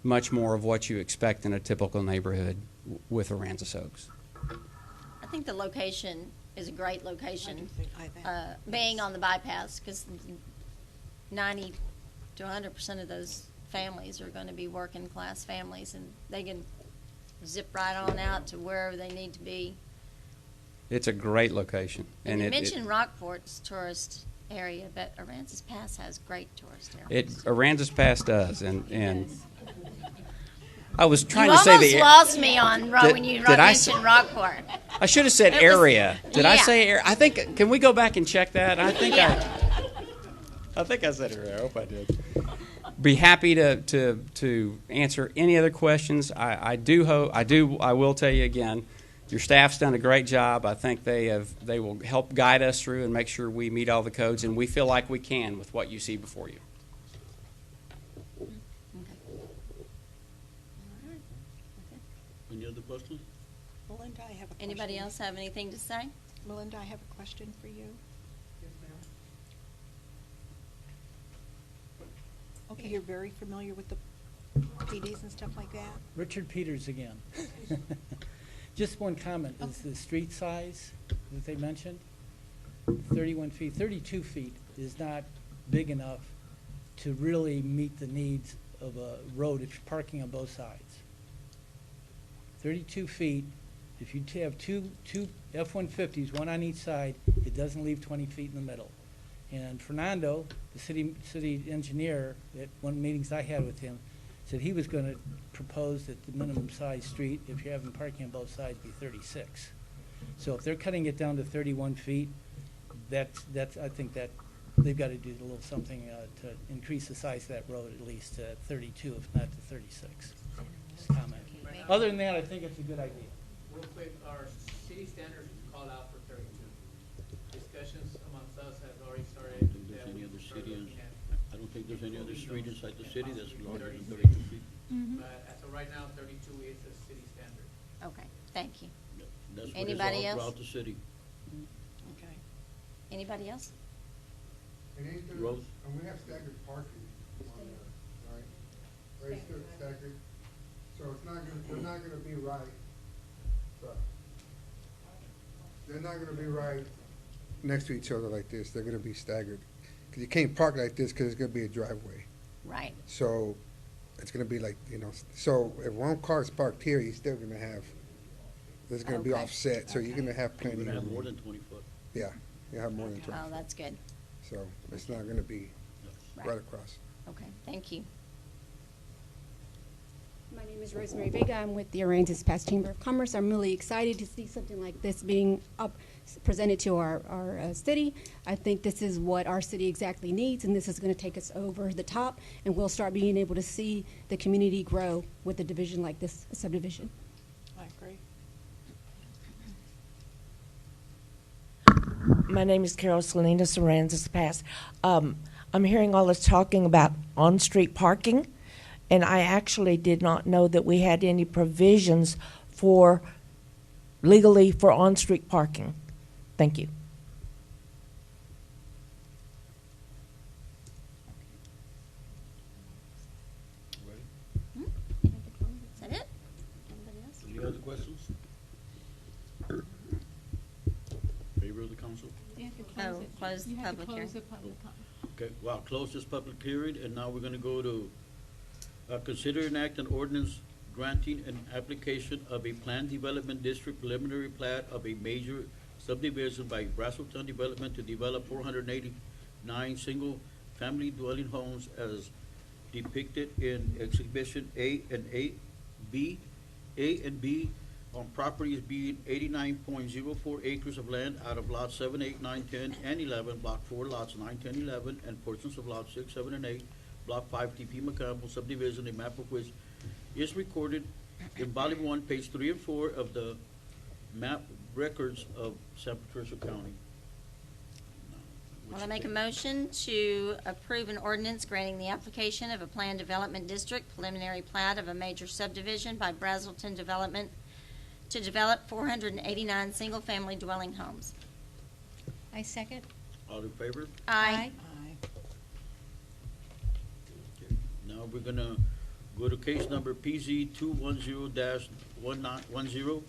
much more of what you expect in a typical neighborhood with Aransas Oaks. I think the location is a great location, I think. being on the bypass, because 90 to 100% of those families are going to be working class families, and they can zip right on out to wherever they need to be. It's a great location. And you mentioned Rockport's tourist area, but Aransas Pass has great tourist areas. Aransas Pass does, and I was trying You to say almost the lost me on when you did I mentioned Rockport. I should have said It was- area. Did I yeah. say area? I think. Can we go back and check that? I think Yeah. I think I said area. I hope I did. Be happy to answer any other questions. I will tell you again. Your staff's done a great job. I think they will help guide us through and make sure we meet all the codes, and we feel like we can with what you see before you. Any other questions? Melinda, I have a question. Anybody else have anything to say? Melinda, I have a question for you. Okay, you're very familiar with the PDs and stuff like that? Richard Peters again. Just one comment, is the street size that they mentioned, 31 feet, 32 feet is not big enough to really meet the needs of a road if you're parking on both sides. 32 feet, if you have two F-150s, one on each side, it doesn't leave 20 feet in the middle. And Fernando, the city engineer, at one of the meetings I had with him, said he was going to propose that the minimum size street, if you're having parking on both sides, be 36. So if they're cutting it down to 31 feet, that's I think that they've got to do a little something to increase the size of that road at least to 32, if not to 36. Just a comment. Other than that, I think it's a good idea. Real quick, our city standards call out for 32. Discussions amongst us have already started. I don't think there's that any we other can start city looking at I don't think there's any other street inside the city that's possibly larger than 36. 32 feet. But as of right now, 32 is the city standard. Okay, thank you. That's what is Anybody all else? throughout the city. Okay. Anybody else? Rose? And we have staggered parking on there, right? Right, still staggered. So it's not gonna, they're not gonna be right. Sorry. They're not gonna be right next to each other like this. They're gonna be staggered. Cause you can't park like this because it's gonna be a driveway. Right. So it's gonna be like, so if one car is parked here, you're still gonna have, there's gonna be Okay. offset, so you're gonna have You're plenty gonna of have more room. than 20 foot. Yeah, you have more than 20. Oh, that's good. So it's not gonna be Right. right across. Okay, thank you. My name is Rosemary Vega. I'm with the Aransas Pass Chamber of Commerce. I'm really excited to see something like this being presented to our city. I think this is what our city exactly needs, and this is going to take us over the top, and we'll start being able to see the community grow with a division like this, a subdivision. I agree. My name is Carol Salinas, Aransas Pass. I'm hearing all this talking about on-street parking, and I actually did not know that we had any provisions legally for on-street parking. Thank you. Is that it? Anybody else? Any other questions? Favor of the council? Oh, close the public hearing. Okay, well, I'll close this public hearing, and now we're gonna go to, consider and act an ordinance granting an application of a planned development district preliminary plat of a major subdivision by Brazelton Development to develop 489 single-family dwelling homes as depicted in Exhibition A and B on properties being 89.04 acres of land out of lots 7, 8, 9, 10, and 11, block 4, lots 9, 10, 11, and portions of lots 6, 7, and 8, block 5, TP McCampbell subdivision, a map of which is recorded in volume 1, page 3 and 4 of the map records of San Patricio County. Well, I make a motion to approve an ordinance granting the application of a planned development district preliminary plat of a major subdivision by Brazelton Development to develop 489 single-family dwelling homes. I second. All in favor? Aye. Aye. Okay. Now we're gonna Go to case number PZ 210-1910,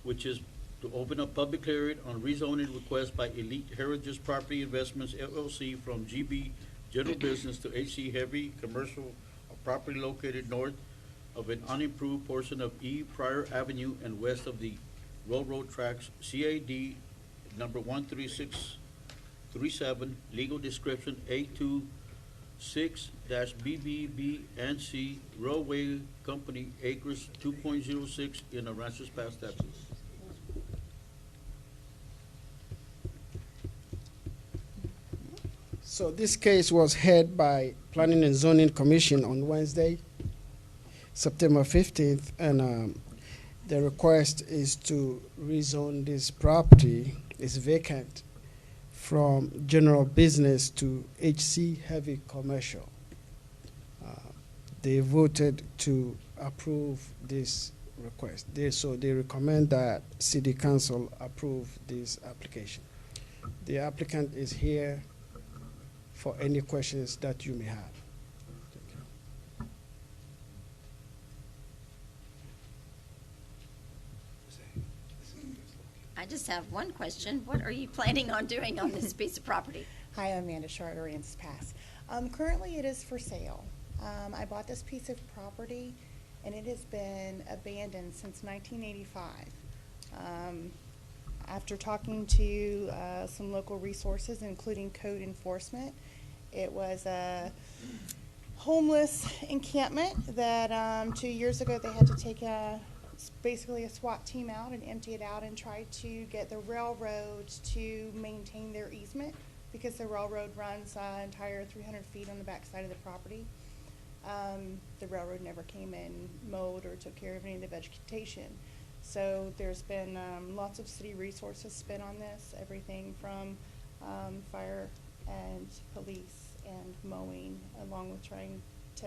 which is to open a public hearing on rezoning request by Elite Heritage Property Investments LLC from GB General Business to HC Heavy Commercial property located north of an unimproved portion of E. Pryor Avenue and west of the railroad tracks, CAD number 13637, legal description A26-BBB and C, Railway Company, acres 2.06 in Aransas Pass, Texas. So this case was heard by Planning and Zoning Commission on Wednesday, September 15th, and the request is to rezone this property. It's vacant from general business to HC heavy commercial. They voted to approve this request. So they recommend that City Council approve this application. The applicant is here for any questions that you may have. I just have one question. What are you planning on doing on this piece of property? Hi, I'm Amanda Short, Aransas Pass. Currently, it is for sale. I bought this piece of property, and it has been abandoned since 1985. After talking to some local resources, including code enforcement, it was a homeless encampment that 2 years ago they had to take basically a SWAT team out and empty it out and try to get the railroads to maintain their easement because the railroad runs entire 300 feet on the back side of the property. The railroad never came and mowed or took care of any of the vegetation. So there's been lots of city resources spent on this, everything from fire and police and mowing, along with trying to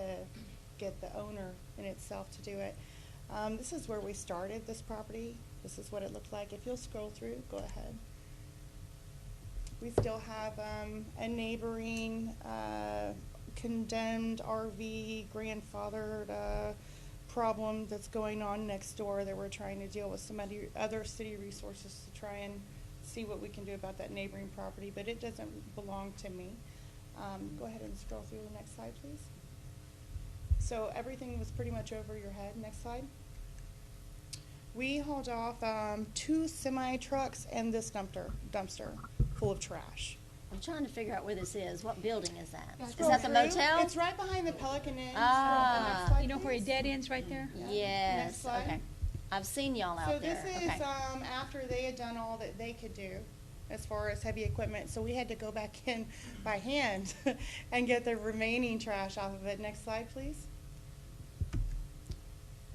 get the owner in itself to do it. This is where we started this property. This is what it looked like. If you'll scroll through, go ahead. We still have a neighboring condemned RV grandfathered problem that's going on next door that we're trying to deal with some other city resources to try and see what we can do about that neighboring property, but it doesn't belong to me. Go ahead and scroll through the next slide, please. So everything was pretty much over your head. Next slide. We hauled off 2 semi-trucks and this dumpster full of trash. I'm trying to figure out where this is. What building is that? Is Scroll that the through. motel? It's right behind the Pelican Inn. Ah. Next slide, You know where it please. dead ends right there? Next Yes, slide. okay. I've seen y'all out there. So this is Okay. after they had done all that they could do as far as heavy equipment. So we had to go back in by hand and get the remaining trash off of it. Next slide, please.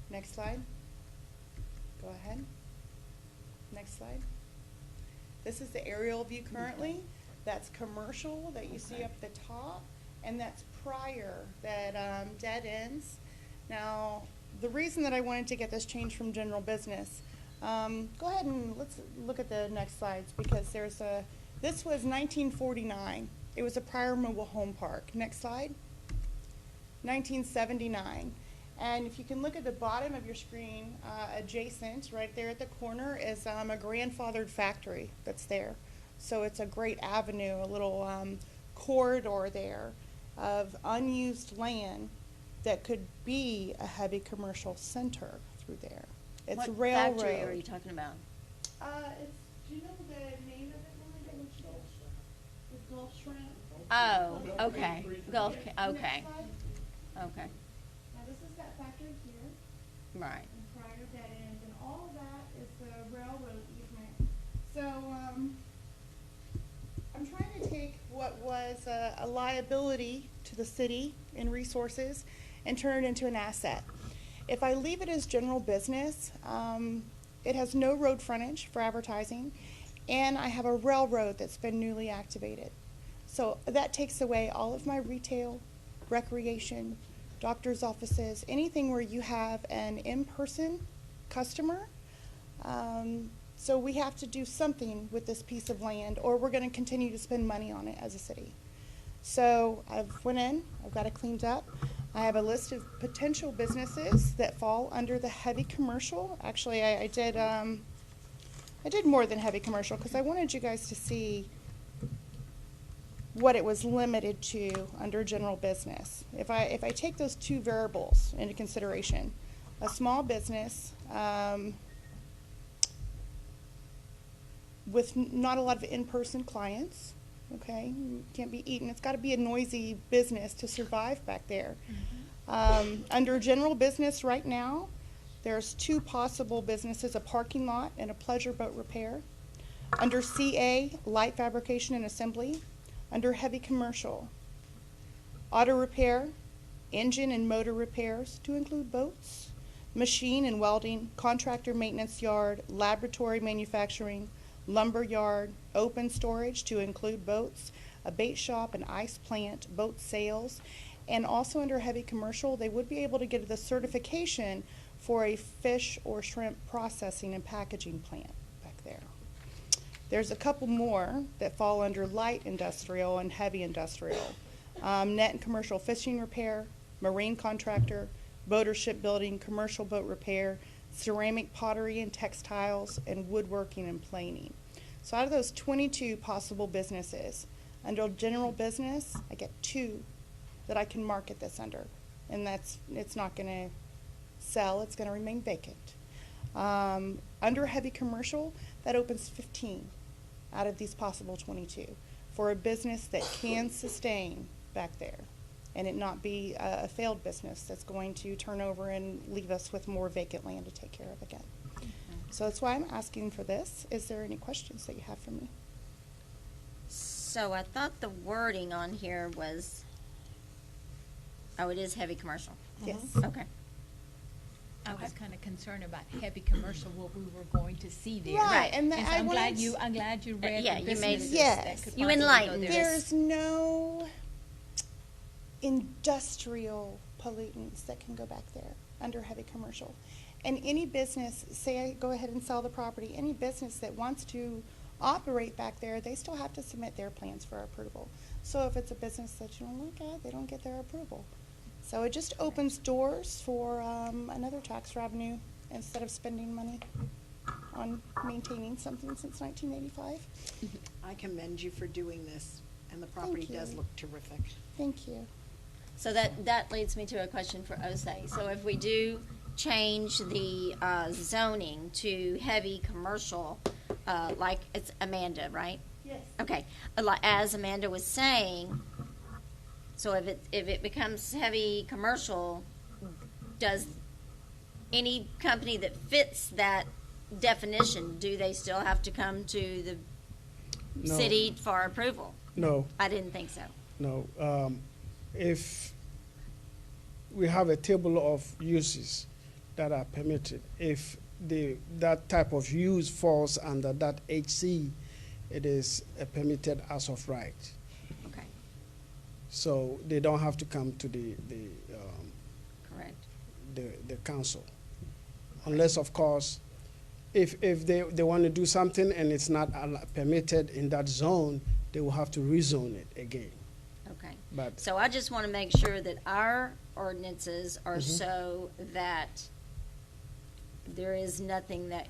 Next slide. Go ahead. Next slide. This is the aerial view currently. That's commercial that you see up the top, and that's prior that dead ends. Now, the reason that I wanted to get this changed from general business, go ahead and let's look at the next slides because this was 1949. It was a prior mobile home park. Next slide. 1979. And if you can look at the bottom of your screen, adjacent, right there at the corner, is a grandfathered factory that's there. So it's a great avenue, a little corridor there of unused land that could be a heavy commercial center through there. It's What railroad. factory are you talking about? Do you know the name of it, Melinda? It's Gulf Shrimp. Oh, okay. Gulf, okay. Next slide. Okay, Now this is that factory here. right. And prior dead ends, and all of that is the railroad easement. So, I'm trying to take what was a liability to the city in resources and turn it into an asset. If I leave it as general business, it has no road frontage for advertising, and I have a railroad that's been newly activated. So that takes away all of my retail, recreation, doctor's offices, anything where you have an in-person customer. So we have to do something with this piece of land, or we're going to continue to spend money on it as a city. So I've went in, I've got it cleaned up. I have a list of potential businesses that fall under the heavy commercial. Actually, I did more than heavy commercial because I wanted you guys to see what it was limited to under general business. If I take those two variables into consideration, a small business with not a lot of in-person clients, okay, can't be eaten. It's got to be a noisy business to survive back there. Under general business right now, there's two possible businesses, a parking lot and a pleasure boat repair. Under CA, light fabrication and assembly. Under heavy commercial, auto repair, engine and motor repairs to include boats, machine and welding, contractor maintenance yard, laboratory manufacturing, lumber yard, open storage to include boats, a bait shop, an ice plant, boat sales, and also under heavy commercial, they would be able to get the certification for a fish or shrimp processing and packaging plant back there. There's a couple more that fall under light industrial and heavy industrial. Net and commercial fishing repair, marine contractor, boater shipbuilding, commercial boat repair, ceramic pottery and textiles, and woodworking and planing. So out of those 22 possible businesses, under general business, I get 2 that I can market this under. And it's not going to sell, it's going to remain vacant. Under heavy commercial, that opens 15 out of these possible 22 for a business that can sustain back there and it not be a failed business that's going to turn over and leave us with more vacant land to take care of again. So that's why I'm asking for this. Is there any questions that you have for me? So I thought the wording on here was, it is heavy commercial. Yes. Okay. I was kind of concerned about heavy commercial, what we were going to see there. Right, and so I'm glad you read yeah, the you made businesses yes. that could You possibly enlightened go there. There's no industrial pollutants that can go back there under heavy commercial. And any business, say I go ahead and sell the property, any business that wants to operate back there, they still have to submit their plans for approval. So if it's a business that you don't look at, they don't get their approval. So it just opens doors for another tax revenue instead of spending money on maintaining something since 1985. I commend you for doing this, and the property Thank you. does look terrific. Thank you. So that leads me to a question for Osei. So if we do change the zoning to heavy commercial, like it's Amanda, right? Yes. Okay. As Amanda was saying, so if it becomes heavy commercial, does any company that fits that definition, do they still have to come to the No. city for approval? No, I didn't think so. no. If we have a table of uses that are permitted, if that type of use falls under that HC, it is permitted as of right. Okay, So they don't have to come to correct. the council. Unless, of course, if they want to do something and it's not permitted in that zone, they will have to rezone it again. Okay. But So I just want to make sure that our ordinances are so that there is nothing that,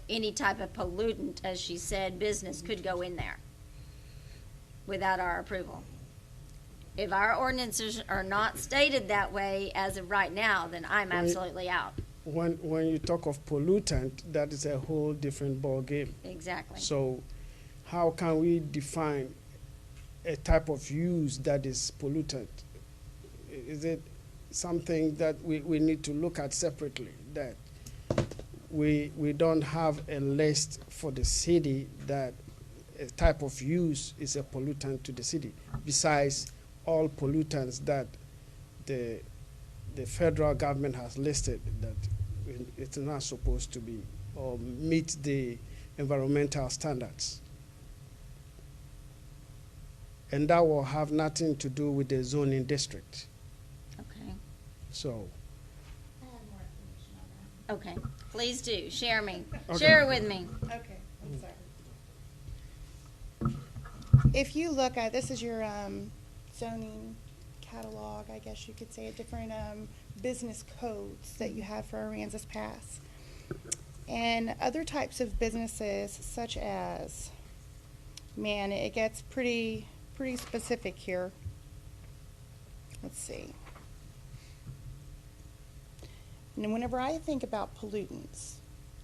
any type of pollutant, as she said, business could go in there without our approval. If our ordinances are not stated that way as of right now, then I'm absolutely out. when you talk of pollutant, that is a whole different ballgame. Exactly. So how can we define a type of use that is pollutant? Is it something that we need to look at separately, that we don't have a list for the city that a type of use is a pollutant to the city, besides all pollutants that the federal government has listed that it's not supposed to be or meet the environmental standards. And that will have nothing to do with the zoning district. Okay. So, Okay. Please do. Share me. Okay. Share it with me. Okay, I'm sorry. If you look at, this is your zoning catalog, I guess you could say, different business codes that you have for Aransas Pass. And other types of businesses, such as, man, it gets pretty specific here. Let's see. And whenever I think about pollutants,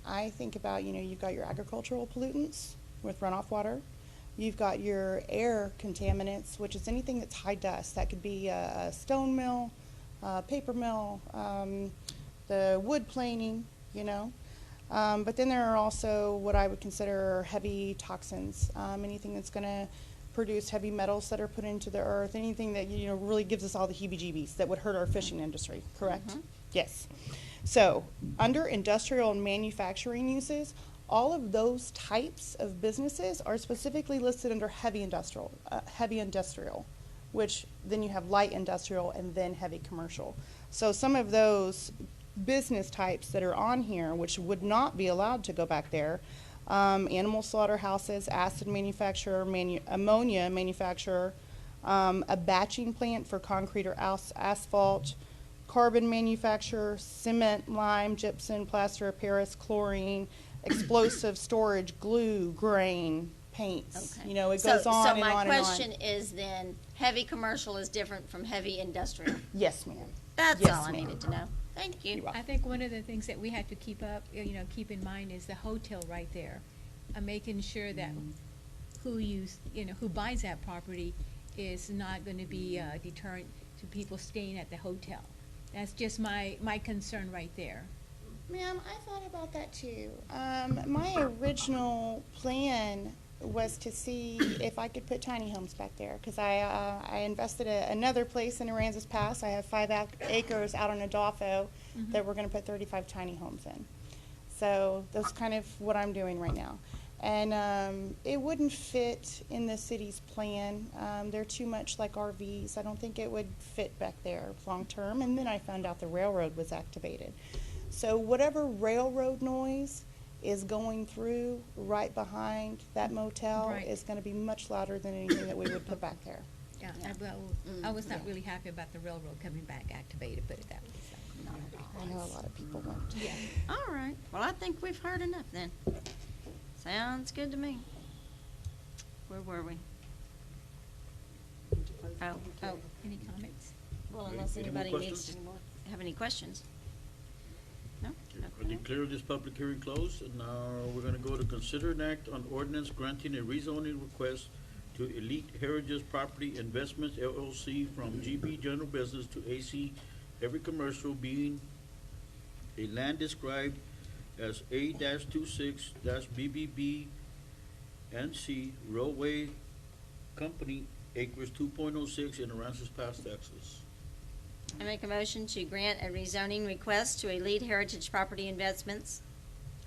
I think about, you've got your agricultural pollutants with runoff water. You've got your air contaminants, which is anything that's high dust. That could be a stone mill, paper mill, the wood planing, But then there are also what I would consider heavy toxins, anything that's going to produce heavy metals that are put into the earth, anything that really gives us all the heebie-jeebies that would hurt our fishing industry, correct? Mm-hmm. Yes. So under industrial and manufacturing uses, all of those types of businesses are specifically listed under heavy industrial, which then you have light industrial and then heavy commercial. So some of those business types that are on here, which would not be allowed to go back there, animal slaughterhouses, acid manufacturer, ammonia manufacturer, a batching plant for concrete or asphalt, carbon manufacturer, cement, lime, gypsum, plaster of Paris, chlorine, explosive storage, glue, grain, paints. Okay. It goes on so and on and my on. question is then, heavy commercial is different from heavy industrial? Yes, ma'am. That's Yes, all I ma'am. needed to know. Thank you. I think one of the things that we have to keep in mind is the hotel right there. Making sure that who buys that property is not going to be a deterrent to people staying at the hotel. That's just my concern right there. Ma'am, I thought about that too. My original plan was to see if I could put tiny homes back there, because I invested another place in Aransas Pass. I have 5 acres out on Adolfo that we're going to put 35 tiny homes in. So that's kind of what I'm doing right now. And it wouldn't fit in the city's plan. They're too much like RVs. I don't think it would fit back there long term. And then I found out the railroad was activated. So whatever railroad noise is going through right behind that motel is going to be much louder than anything that we would put back there. Yeah, I was not really happy about the railroad coming back activated, put it that way. So. I know a lot of people weren't. Yeah. All right. Well, I think we've heard enough then. Sounds good to me. Where were we? Oh. Any comments? Well, unless Any more anybody needs to questions? have any questions. No? I declare this public hearing closed, and now we're gonna go to consider an act on ordinance granting a rezoning request to Elite Heritage Property Investments LLC from GB General Business to AC Heavy Commercial, being a land described as A-26-BBB and C Railway Company, acres 2.06 in Aransas Pass, Texas. I make a motion to grant a rezoning request to Elite Heritage Property Investments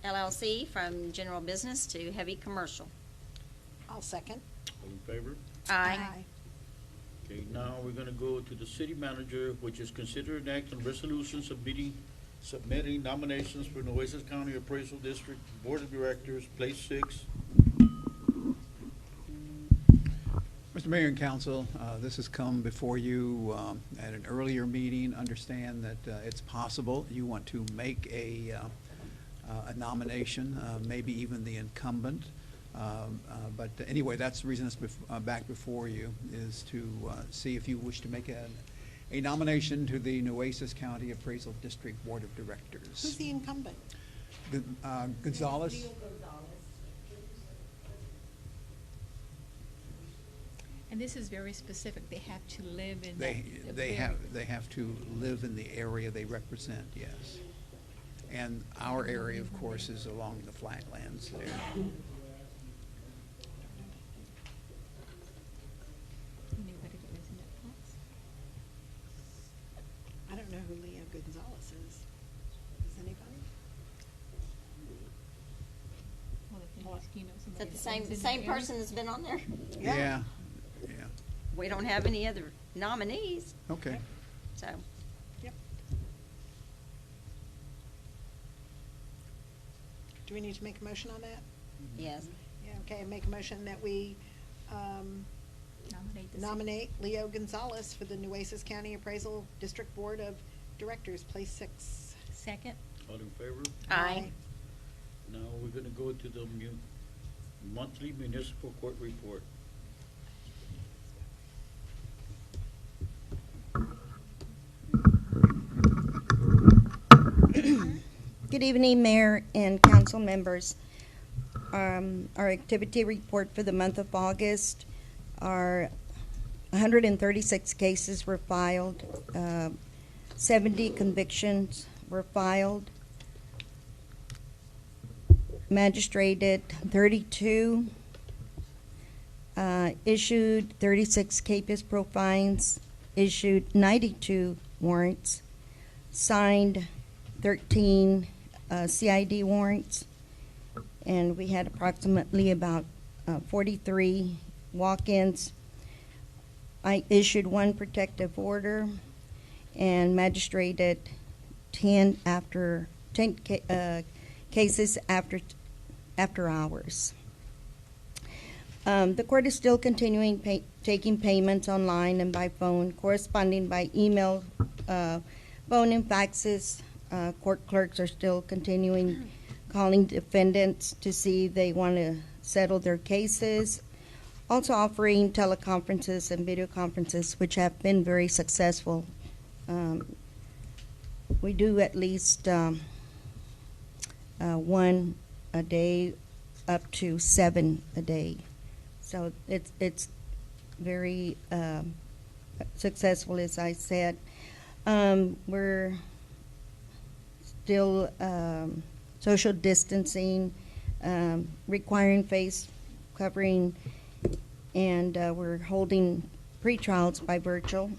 LLC from general business to heavy commercial. I'll second. All in favor? Aye. Okay, now we're gonna go to the city manager, which is consider an act on resolution submitting nominations for Nueces County Appraisal District Board of Directors, place 6. Mr. Mayor and Council, this has come before you at an earlier meeting. Understand that it's possible you want to make a nomination, maybe even the incumbent. But anyway, that's the reason it's back before you, is to see if you wish to make a nomination to the Nueces County Appraisal District Board of Directors. Who's the incumbent? Gonzalez? And this is very specific. They have to live in They that have to live in the area they represent, yes. And our area, of course, is along the flatlands there. Anybody that lives in that place? I don't know who Leo Gonzalez is. Does anybody? Well, if you ask, Is somebody that the lives same in that area. person that's been on there? Yeah. We don't have any other nominees, Okay. so. Yep. Do we need to make a motion on that? Yes. Yeah, okay, make a motion that we Nominate Leo Gonzalez for the Nueces County Appraisal District Board of Directors, place 6. Second. All in favor? Aye. Now we're gonna go to the monthly municipal court report. Good evening, Mayor and council members. Our activity report for the month of August are 136 cases were filed, 70 convictions were filed, magistrated 32, issued 36 CAPIS pro fines, issued 92 warrants, signed 13 CID warrants, and we had approximately about 43 walk-ins. I issued 1 protective order and magistrated 10 cases after hours. The court is still continuing taking payments online and by phone, corresponding by email, phone and faxes. Court clerks are still continuing calling defendants to see if they want to settle their cases. Also offering teleconferences and video conferences, which have been very successful. We do at least 1 a day, up to 7 a day. So it's very successful, as I said. We're still social distancing, requiring face covering, and we're holding pre-trials by virtual.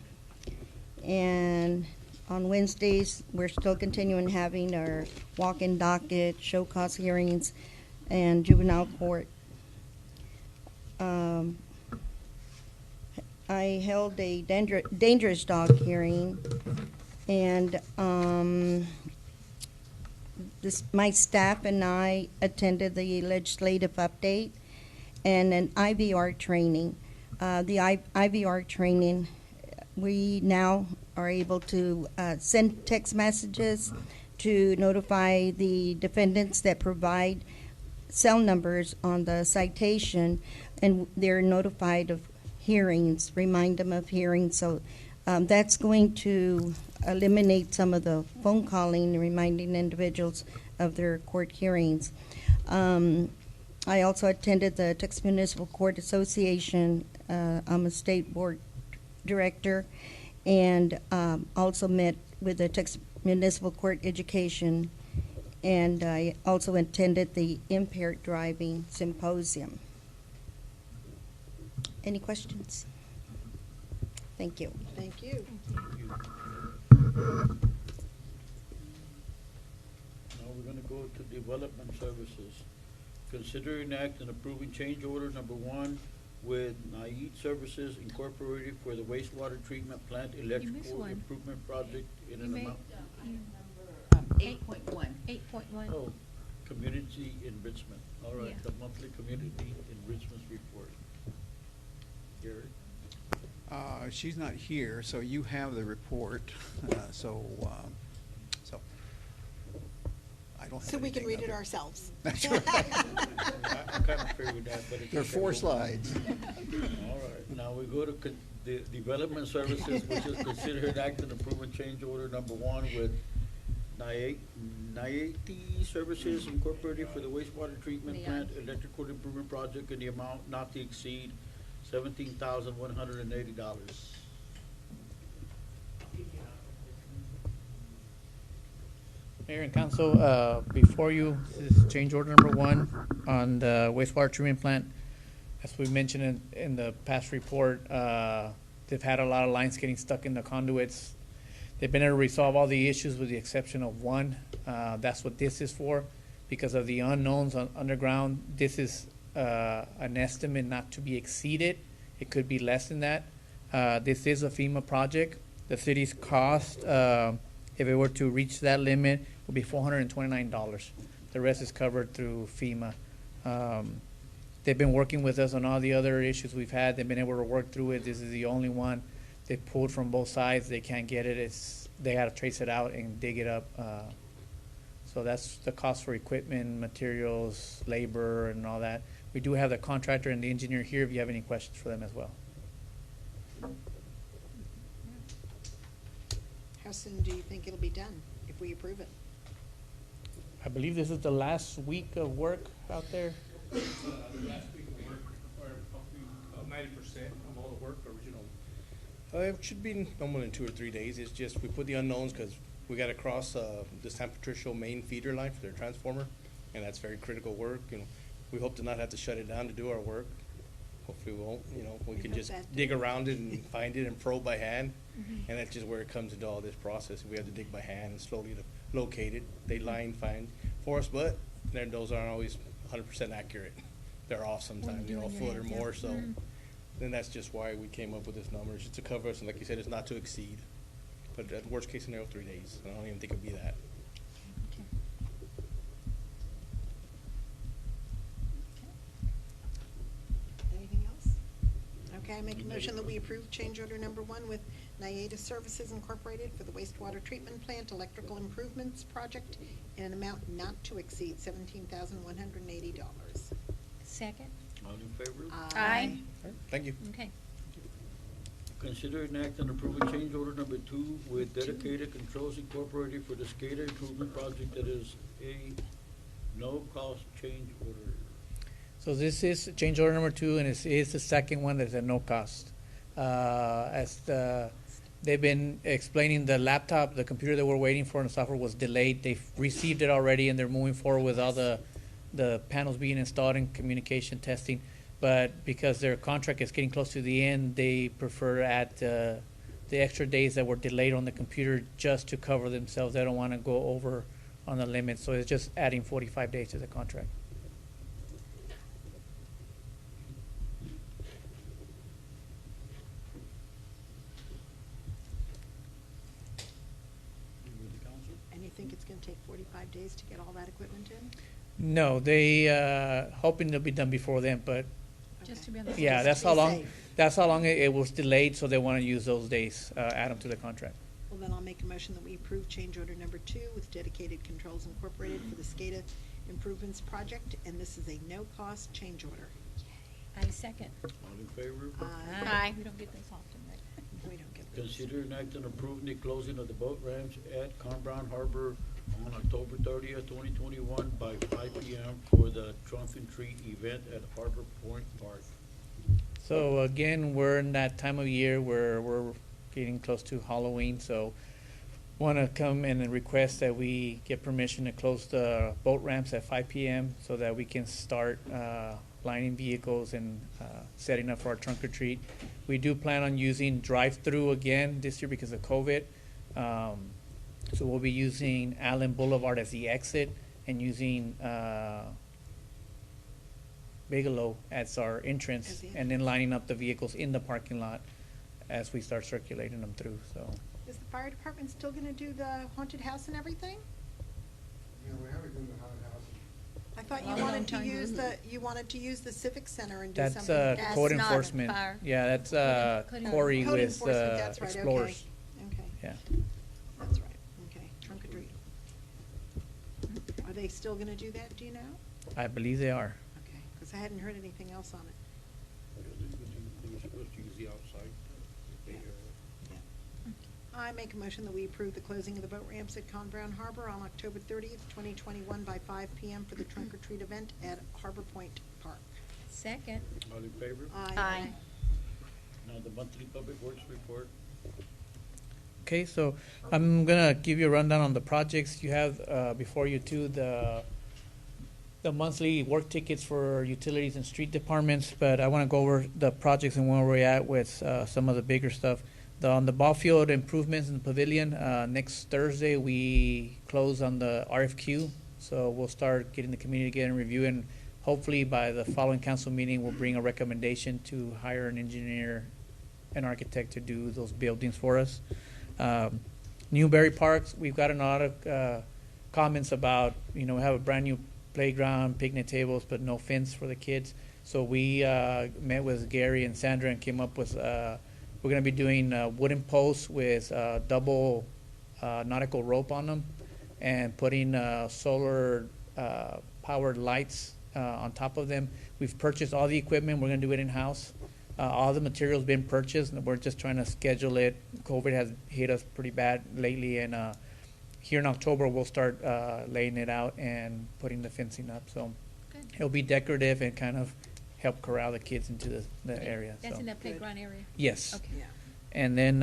And on Wednesdays, we're still continuing having our walk-in docket, show cause hearings, and juvenile court. I held a dangerous dog hearing, and my staff and I attended the legislative update and an IVR training. The IVR training, we now are able to send text messages to notify the defendants that provide cell numbers on the citation, and they're notified of hearings, remind them of hearings. So that's going to eliminate some of the phone calling and reminding individuals of their court hearings. I also attended the Texas Municipal Court Association. I'm a state board director, and also met with the Texas Municipal Court Education, and I also attended the Impaired Driving Symposium. Any questions? Thank you. Thank you. Now we're gonna go to development services. Consider an act and approving change order number 1 with Naid Services Incorporated for the wastewater treatment plant electrical improvement project in an amount. 8.1. 8.1. Oh, community enrichment. All right, Yeah. the monthly community enrichment report. Gary? She's not here, so you have the report. So I don't have So we can anything read up it here. ourselves. That's right. I kind of figured that, but it's. There are okay. 4 slides. All right, now we go to the development services, which is considered act and approving change order number 1 with Naid Services Incorporated for the wastewater treatment plant electrical improvement project in the amount not to exceed $17,180. Mayor and council, before you is change order number 1 on the wastewater treatment plant. As we mentioned in the past report, they've had a lot of lines getting stuck in the conduits. They've been able to resolve all the issues with the exception of 1. That's what this is for. Because of the unknowns underground, this is an estimate not to be exceeded. It could be less than that. This is a FEMA project. The city's cost, if it were to reach that limit, would be $429. The rest is covered through FEMA. They've been working with us on all the other issues we've had. They've been able to work through it. This is the only one they pulled from both sides. They can't get it. They got to trace it out and dig it up. So that's the cost for equipment, materials, labor, and all that. We do have the contractor and the engineer here if you have any questions for them as well. How soon do you think it'll be done if we approve it? I believe this is the last week of work out there. Last week of work required probably 90% of all the work original. It should be no more than 2 or 3 days. It's just we put the unknowns because we got to cross the San Patricio main feeder line for their transformer, and that's very critical work. And we hope to not have to shut it down to do our work. Hopefully we won't. We can just dig around it and find it and probe by hand, and that's just where it comes into all this process. We have to dig by hand and slowly locate it. They line find for us, but those aren't always 100% accurate. They're off sometimes, a foot or more. So then that's just why we came up with this number, just to cover us. And like you said, it's not to exceed. But at worst case scenario, 3 days. I don't even think it'd be that. Anything else? Okay, I make a motion that we approve change order number 1 with Nayada Services Incorporated for the wastewater treatment plant electrical improvements project in an amount not to exceed $17,180. Second? All in favor? Aye. Thank you. Okay. Consider an act on approving change order number 2 with Dedicated Controls Incorporated for the SCADA improvement project that is a no-cost change order. So this is change order number 2, and it is the second one that's at no cost. They've been explaining, the laptop, the computer that we're waiting for and the software was delayed. They've received it already, and they're moving forward with all the panels being installed and communication testing. But because their contract is getting close to the end, they prefer to add the extra days that were delayed on the computer just to cover themselves. They don't want to go over on the limit, so it's just adding 45 days to the contract. And you think it's gonna take 45 days to get all that equipment in? No, they hoping it'll be done before then, but Just to be on the yeah, safe that's side. how long. That's how long it was delayed, so they want to use those days, add them to the contract. Well, then I'll make a motion that we approve change order number 2 with Dedicated Controls Incorporated for the SCADA improvements project, and this is a no-cost change order. I second. All in favor? Aye. We don't get those often, right? We don't get those. Consider an act on approving the closing of the boat ramps at Brown Harbor on October 30th, 2021 by 5 p.m. for the Trunk and Treat event at Harbor Point Park. So again, we're in that time of year where we're getting close to Halloween, so want to come in and request that we get permission to close the boat ramps at 5 p.m. so that we can start lining vehicles and setting up for our trunk or treat. We do plan on using drive-through again this year because of COVID. So we'll be using Allen Boulevard as the exit and using Bigelow as our entrance, and then lining up the vehicles in the parking lot as we start circulating them through. So Is the fire department still gonna do the haunted house and everything? Yeah, we haven't done the haunted house. I thought you wanted to use the civic center and do that's something. code enforcement. Yeah, that's Corey Code with enforcement, that's right, okay. Explorers. Okay, Yeah. that's right, okay, trunk or treat. Are they still gonna do that, do you know? I believe they are. Okay, because I hadn't heard anything else on it. They were supposed to use the outside. I make a motion that we approve the closing of the boat ramps at Brown Harbor on October 30th, 2021 by 5 p.m. for the trunk or treat event at Harbor Point Park. Second. All in favor? Aye. Now the monthly public works report. Okay, so I'm gonna give you a rundown on the projects you have before you too, the monthly work tickets for utilities and street departments, but I want to go over the projects and where we're at with some of the bigger stuff. On the ball field improvements in the pavilion, next Thursday we close on the RFQ, so we'll start getting the community together and review, and hopefully by the following council meeting we'll bring a recommendation to hire an engineer and architect to do those buildings for us. Newberry Parks, we've got a lot of comments about, we have a brand new playground, picnic tables, but no fence for the kids. So we met with Gary and Sandra and came up with, we're gonna be doing wooden posts with double nautical rope on them and putting solar powered lights on top of them. We've purchased all the equipment. We're gonna do it in-house. All the material's been purchased, and we're just trying to schedule it. COVID has hit us pretty bad lately, and here in October, we'll start laying it out and putting the fencing up. So it'll be decorative and kind of help corral the kids into the area. That's so. in that playground area? Yes. Okay. Yeah. And then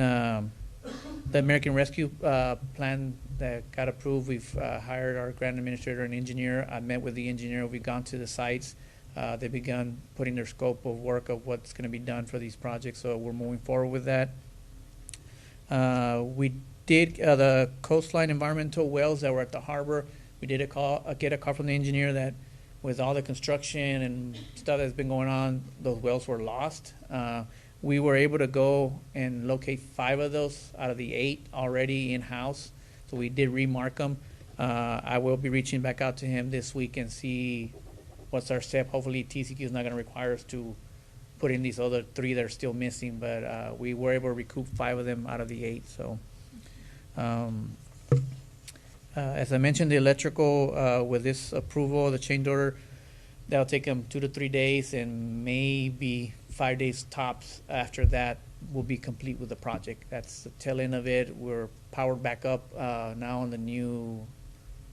the American Rescue Plan that got approved, we've hired our grant administrator and engineer. I met with the engineer. We've gone to the sites. They've begun putting their scope of work of what's going to be done for these projects, so we're moving forward with that. We did the coastline environmental wells that were at the harbor. We did get a call from the engineer that with all the construction and stuff that's been going on, those wells were lost. We were able to go and locate 5 of those out of the 8 already in-house, so we did remark them. I will be reaching back out to him this week and see what's our step. Hopefully TCQ is not going to require us to put in these other 3 that are still missing, but we were able to recoup 5 of them out of the 8. So, as I mentioned, the electrical with this approval, the change order, that'll take them 2 to 3 days, and maybe 5 days tops. After that, we'll be complete with the project. That's the tail end of it. We're powered back up now on the new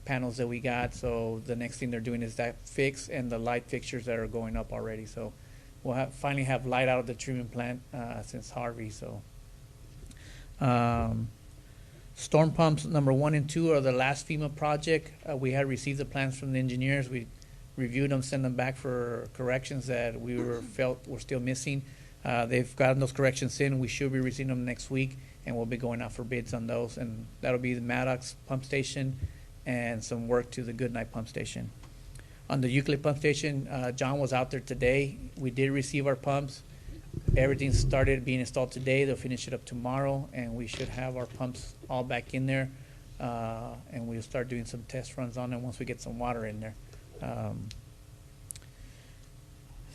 panels that we got, so the next thing they're doing is that fix and the light fixtures that are going up already. So we'll finally have light out of the treatment plant since Harvey. So storm pumps number 1 and 2 are the last FEMA project. We had received the plans from the engineers. We reviewed them, sent them back for corrections that we felt were still missing. They've gotten those corrections in. We should be receiving them next week, and we'll be going out for bids on those. And that'll be the Maddox pump station and some work to the Goodnight pump station. On the Euclid pump station, John was out there today. We did receive our pumps. Everything started being installed today. They'll finish it up tomorrow, and we should have our pumps all back in there. And we'll start doing some test runs on them once we get some water in there.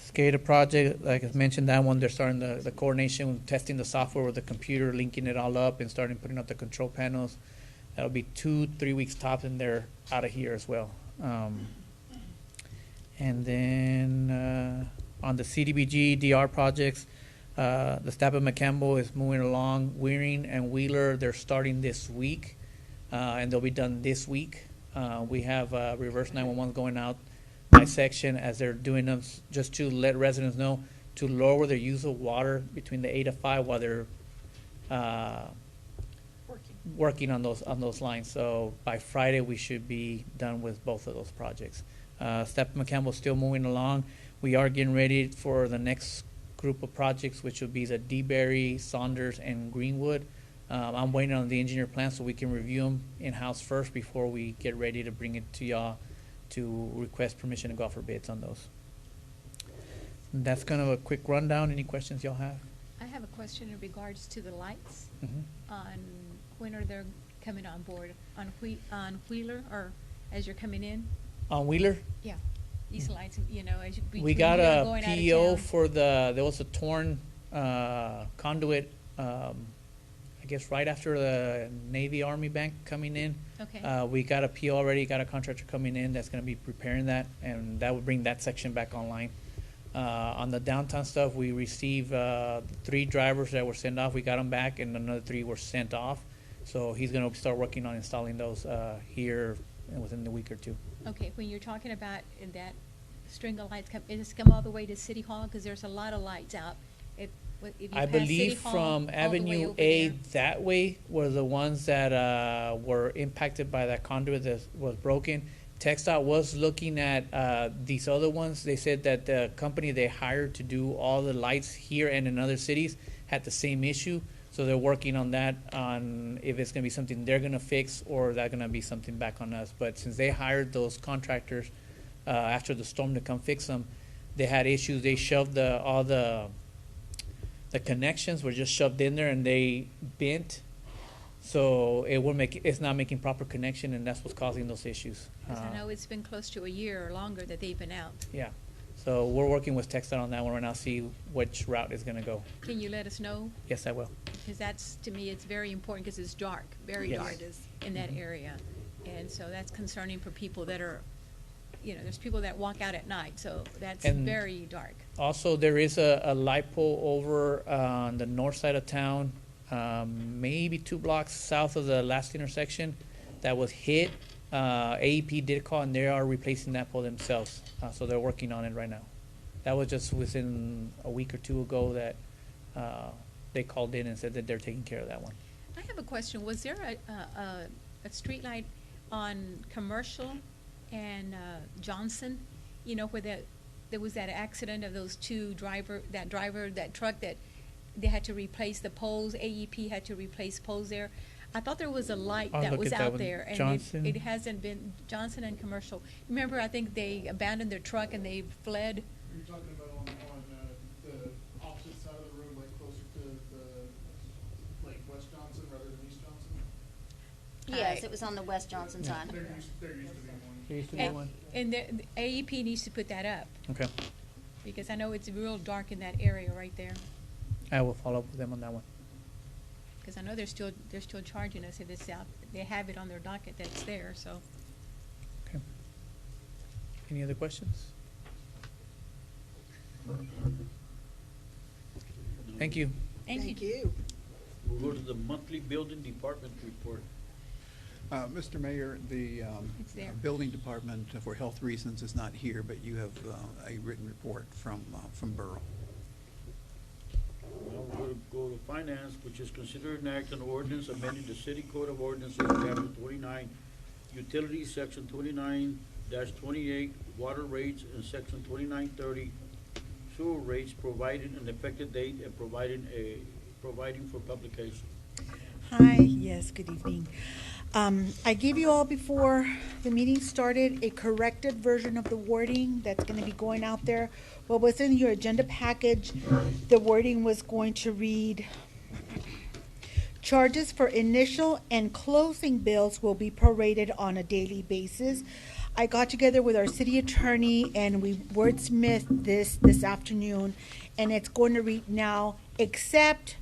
SCADA project, like I mentioned, that one, they're starting the coordination, testing the software with the computer, linking it all up, and starting putting up the control panels. That'll be 2-3 weeks tops, and they're out of here as well. And then on the CDBG DR projects, the staff at McCampbell is moving along. Weering and Wheeler, they're starting this week, and they'll be done this week. We have reverse 911 going out by section as they're doing them, just to let residents know to lower their use of water between the 8 to 5 while they're working on those lines. So by Friday we should be done with both of those projects. Staff McCampbell still moving along. We are getting ready for the next group of projects, which will be the DeBerry, Saunders, and Greenwood. I'm waiting on the engineer plan so we can review them in-house first before we get ready to bring it to y'all to request permission to go out for bids on those. And that's kind of a quick rundown. Any questions y'all have? I have a question in regards to the lights. Mhm. On when are they coming on board? On Wheeler, or as you're coming in? On Wheeler? Yeah, these lights, as you. We got between a going out of PO town. for there was a torn conduit, I guess right after the Navy Army Bank coming in. Okay. We got a PO already, got a contractor coming in that's gonna be preparing that, and that would bring that section back online. On the downtown stuff, we received 3 drivers that were sent off. We got them back, and another 3 were sent off. So he's gonna start working on installing those here within the week or 2. Okay, when you're talking about that string of lights, is this come all the way to City Hall? Because there's a lot of lights out. If you I pass City believe Hall, from all the way Avenue over A there. that way were the ones that were impacted by that conduit that was broken. TxDOT was looking at these other ones. They said that the company they hired to do all the lights here and in other cities had the same issue. So they're working on that, on if it's going to be something they're going to fix or that's going to be something back on us. But since they hired those contractors after the storm to come fix them, they had issues. They shoved all the connections were just shoved in there and they bent. So it's not making proper connection, and that's what's causing those issues. Because I know it's been close to a year or longer that they've been out. Yeah. So we're working with TxDOT on that one right now, see which route is gonna go. Can you let us know? Yes, I will. Because that's, to me, it's very important because it's dark, very Yes. dark in that area. And so that's concerning for people that are, there's people that walk out at night, so that's And very dark. Also, there is a light pole over on the north side of town, maybe 2 blocks south of the last intersection that was hit. AEP did call and they are replacing that pole themselves, so they're working on it right now. That was just within a week or two ago that they called in and said that they're taking care of that one. I have a question. Was there a street light on Commercial and Johnson? Where there was that accident of those two that truck that they had to replace the poles. AEP had to replace poles there. I thought there was a light I'll that look was at that out one. there, and Johnson? it hasn't been. Johnson and Commercial. Remember, I think they abandoned their truck and they fled. You're talking about on the opposite side of the road, like closer to the West Johnson rather than East Johnson? Yes, it was on the West Johnson side. There used to be one. There used to be one. And the AEP needs to put that up Okay, because I know it's real dark in that area right there. I will follow up with them on that one. Because I know they're still charging us if it's out. They have it on their docket that's there. So Okay. Any other questions? Thank you. Thank you. We'll go to the monthly building department report. Mr. Mayor, the It's there. building department, for health reasons, is not here, but you have a written report from Borough. Well, we're going to go to finance, which is consider an act on ordinance amending the city code of ordinances, chapter 29, utilities, section 29-28, water rates, and section 2930, sewer rates, providing an effective date and providing for publication. Hi, yes, good evening. I gave you all before the meeting started a corrected version of the wording that's going to be going out there. What was in your agenda package, the wording was going to read, charges for initial and closing bills will be prorated on a daily basis. I got together with our city attorney and we wordsmithed this afternoon, and it's going to read now, except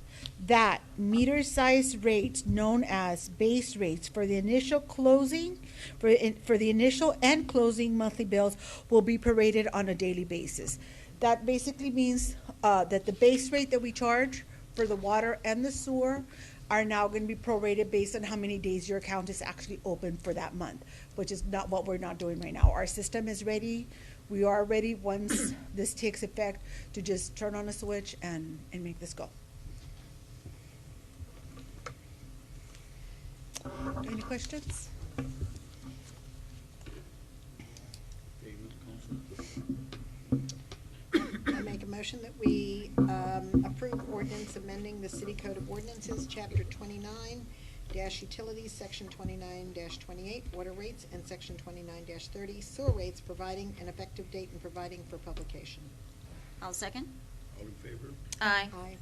that meter size rates known as base rates for the initial closing, for the initial and closing monthly bills will be prorated on a daily basis. That basically means that the base rate that we charge for the water and the sewer are now going to be prorated based on how many days your account is actually open for that month, which is not what we're not doing right now. Our system is ready. We are ready once this takes effect to just turn on a switch and make this go. Any questions? Okay, Council. I make a motion that we approve ordinance amending the City Code of Ordinances, Chapter 29, utilities, Section 29-28, water rates, and Section 29-30, sewer rates, providing an effective date and providing for publication. I'll second. All in favor? Aye. Aye.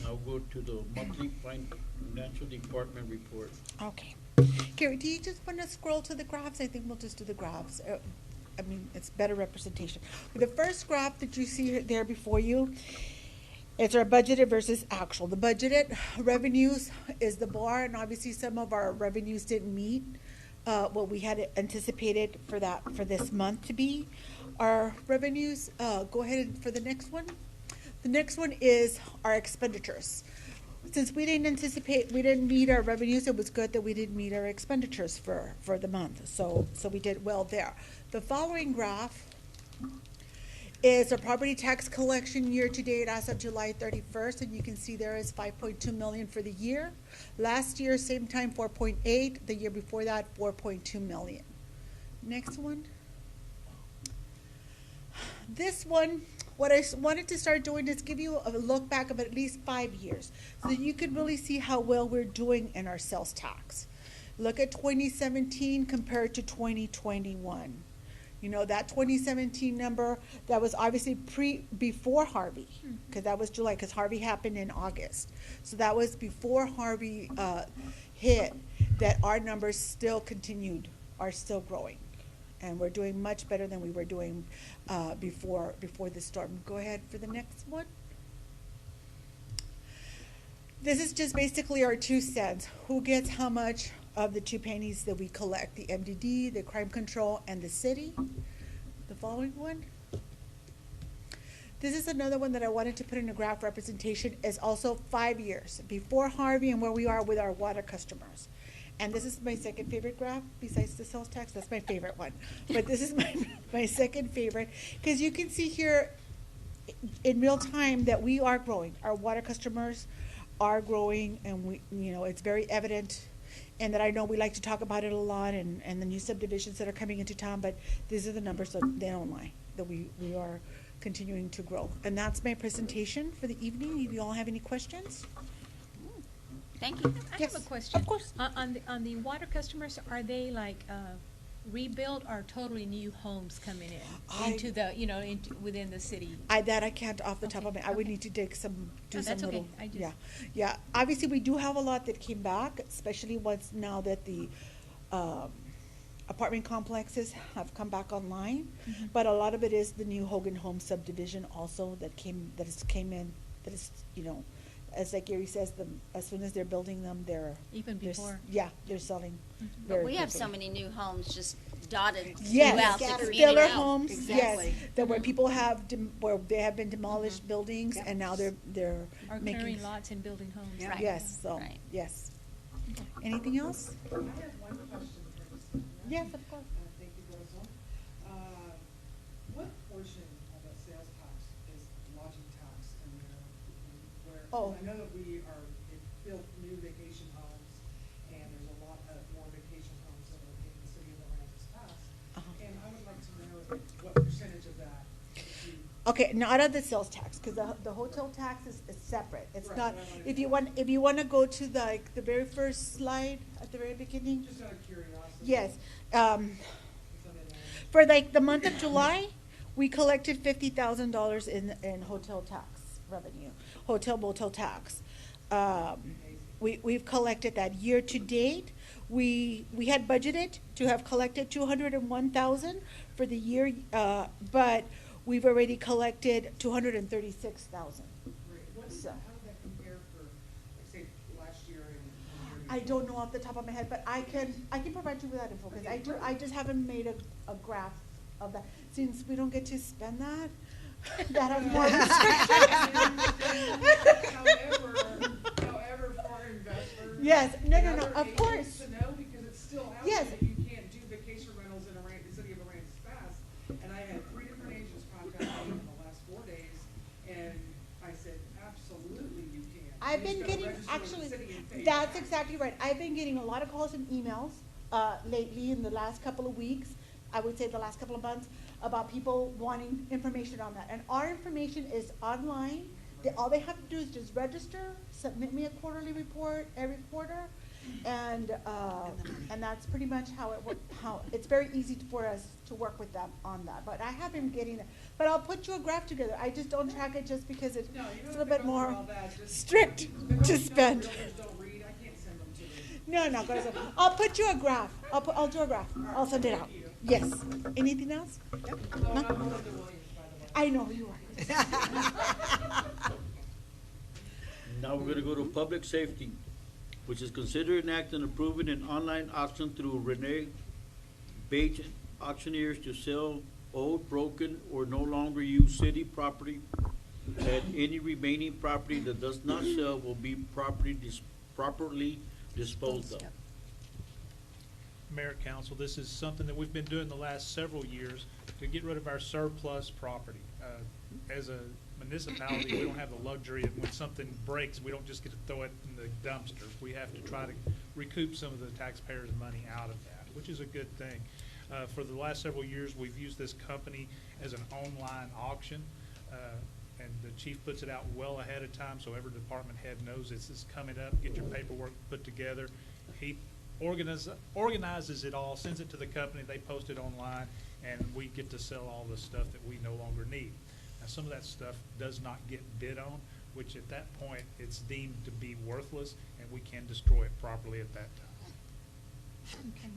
I'll go to the monthly financial department report. Okay. Gary, do you just want to scroll to the graphs? I think we'll just do the graphs. I mean, it's better representation. The first graph that you see there before you, it's our budgeted versus actual. The budgeted revenues is the bar, and obviously some of our revenues didn't meet what we had anticipated for this month to be. Our revenues, go ahead for the next one. The next one is our expenditures. Since we didn't meet our revenues, it was good that we didn't meet our expenditures for the month. So we did well there. The following graph is our property tax collection year to date as of July 31st, and you can see there is 5.2 million for the year. Last year, same time, 4.8. The year before that, 4.2 million. Next one. This one, what I wanted to start doing is give you a look back of at least 5 years so that you could really see how well we're doing in our sales tax. Look at 2017 compared to 2021. You know, that 2017 number, that was obviously before Harvey, because that was July, because Harvey happened in August. So that was before Harvey hit, that our numbers still continued, are still growing. And we're doing much better than we were doing before the storm. Go ahead for the next one. This is just basically our 2 cents. Who gets how much of the 2 pennies that we collect? The MDD, the crime control, and the city. The following one. This is another one that I wanted to put in a graph representation. Is also 5 years before Harvey and where we are with our water customers. And this is my second favorite graph besides the sales tax. That's my favorite one. But this is my second favorite, because you can see here in real time that we are growing. Our water customers are growing, and we, it's very evident. And that I know we like to talk about it a lot, and the new subdivisions that are coming into town, but these are the numbers that they don't lie, that we are continuing to grow. And that's my presentation for the evening. If you all have any questions? Thank you. I Yes, have a question. of course. On the water customers, are they like rebuilt or totally new homes coming in into the, within the city? That I can't off the top of my, I would need to do some that's little. okay. I just- Yeah. Obviously, we do have a lot that came back, especially once now that the apartment complexes have come back online. Mhm. But a lot of it is the new Hogan Home subdivision also that came in, that is, as like Gary says, as soon as they're building them, they're before. they're selling. But very we have quickly. so many new homes just dotted Yes, throughout the scattered. community. Stellar now. homes, Exactly. yes, that where people have, where they have been demolished buildings, and now they're Are making. clearing lots and building homes. Yeah. Yes, so, Right. yes. Anything else? I have one question for Ms. Mayor. Yes, of course. Thank you, Corazon. What portion of the sales tax is lodging tax and where, Oh. I know that we built new vacation homes and there's a lot of more vacation homes that are in the city of Aransas Pass. And I would like to know what percentage of that you. Okay, not of the sales tax, because the hotel tax is separate. It's Right, not, but I wanna- if you want to go to the very first slide at the very beginning. Just out of curiosity. Yes. For the month of July, we collected $50,000 in hotel tax revenue, hotel motel tax. We've collected that. Year to date, we had budgeted to have collected $201,000 for the year, but we've already collected $236,000. How did that compare for, like, say, last year and I don't know off the top of my head, but I can provide you with that info, because I just haven't made a graph of that. Since we don't get to spend that, that has more However, for investors. Yes, no, and no, other of agents course. to know, because it's still out Yes. there that you can't do vacation rentals in the city of Aransas Pass. And I had 3 different agents contact me in the last 4 days, and I said, absolutely you can. I've You just been gotta getting, register with the actually, city and pay. that's exactly right. I've been getting a lot of calls and emails lately in the last couple of weeks, I would say the last couple of months, about people wanting information on that. And our information is online. All they have to do is just register, submit me a quarterly report every quarter, and that's pretty much how it works. It's very easy for us to work with them on that. But I have been getting it. But I'll put you a graph together. I just don't track it just because it's No, you a don't little have bit to go more through all that. Just- strict to spend. Realtors don't read, I can't send them to them. No, no, guys, I'll put you a graph. I'll do a graph. I'll send it out. Yes. Anything else? No, No? I'm Melinda Williams, by the way. I know who you are. Now we're gonna go to public safety, which is consider an act and approving an online auction through Renee Bates Auctioneers to sell old, broken, or no longer used city property. And any remaining property that does not sell will be properly disposed of. Mayor, council, this is something that we've been doing the last several years to get rid of our surplus property. As a municipality, we don't have the luxury of when something breaks, we don't just get to throw it in the dumpster. We have to try to recoup some of the taxpayers' money out of that, which is a good thing. For the last several years, we've used this company as an online auction, and the chief puts it out well ahead of time, so every department head knows this is coming up. Get your paperwork put together. He organizes it all, sends it to the company, they post it online, and we get to sell all the stuff that we no longer need. Now, some of that stuff does not get bid on, which at that point, it's deemed to be worthless, and we can destroy it properly at that time. Okay.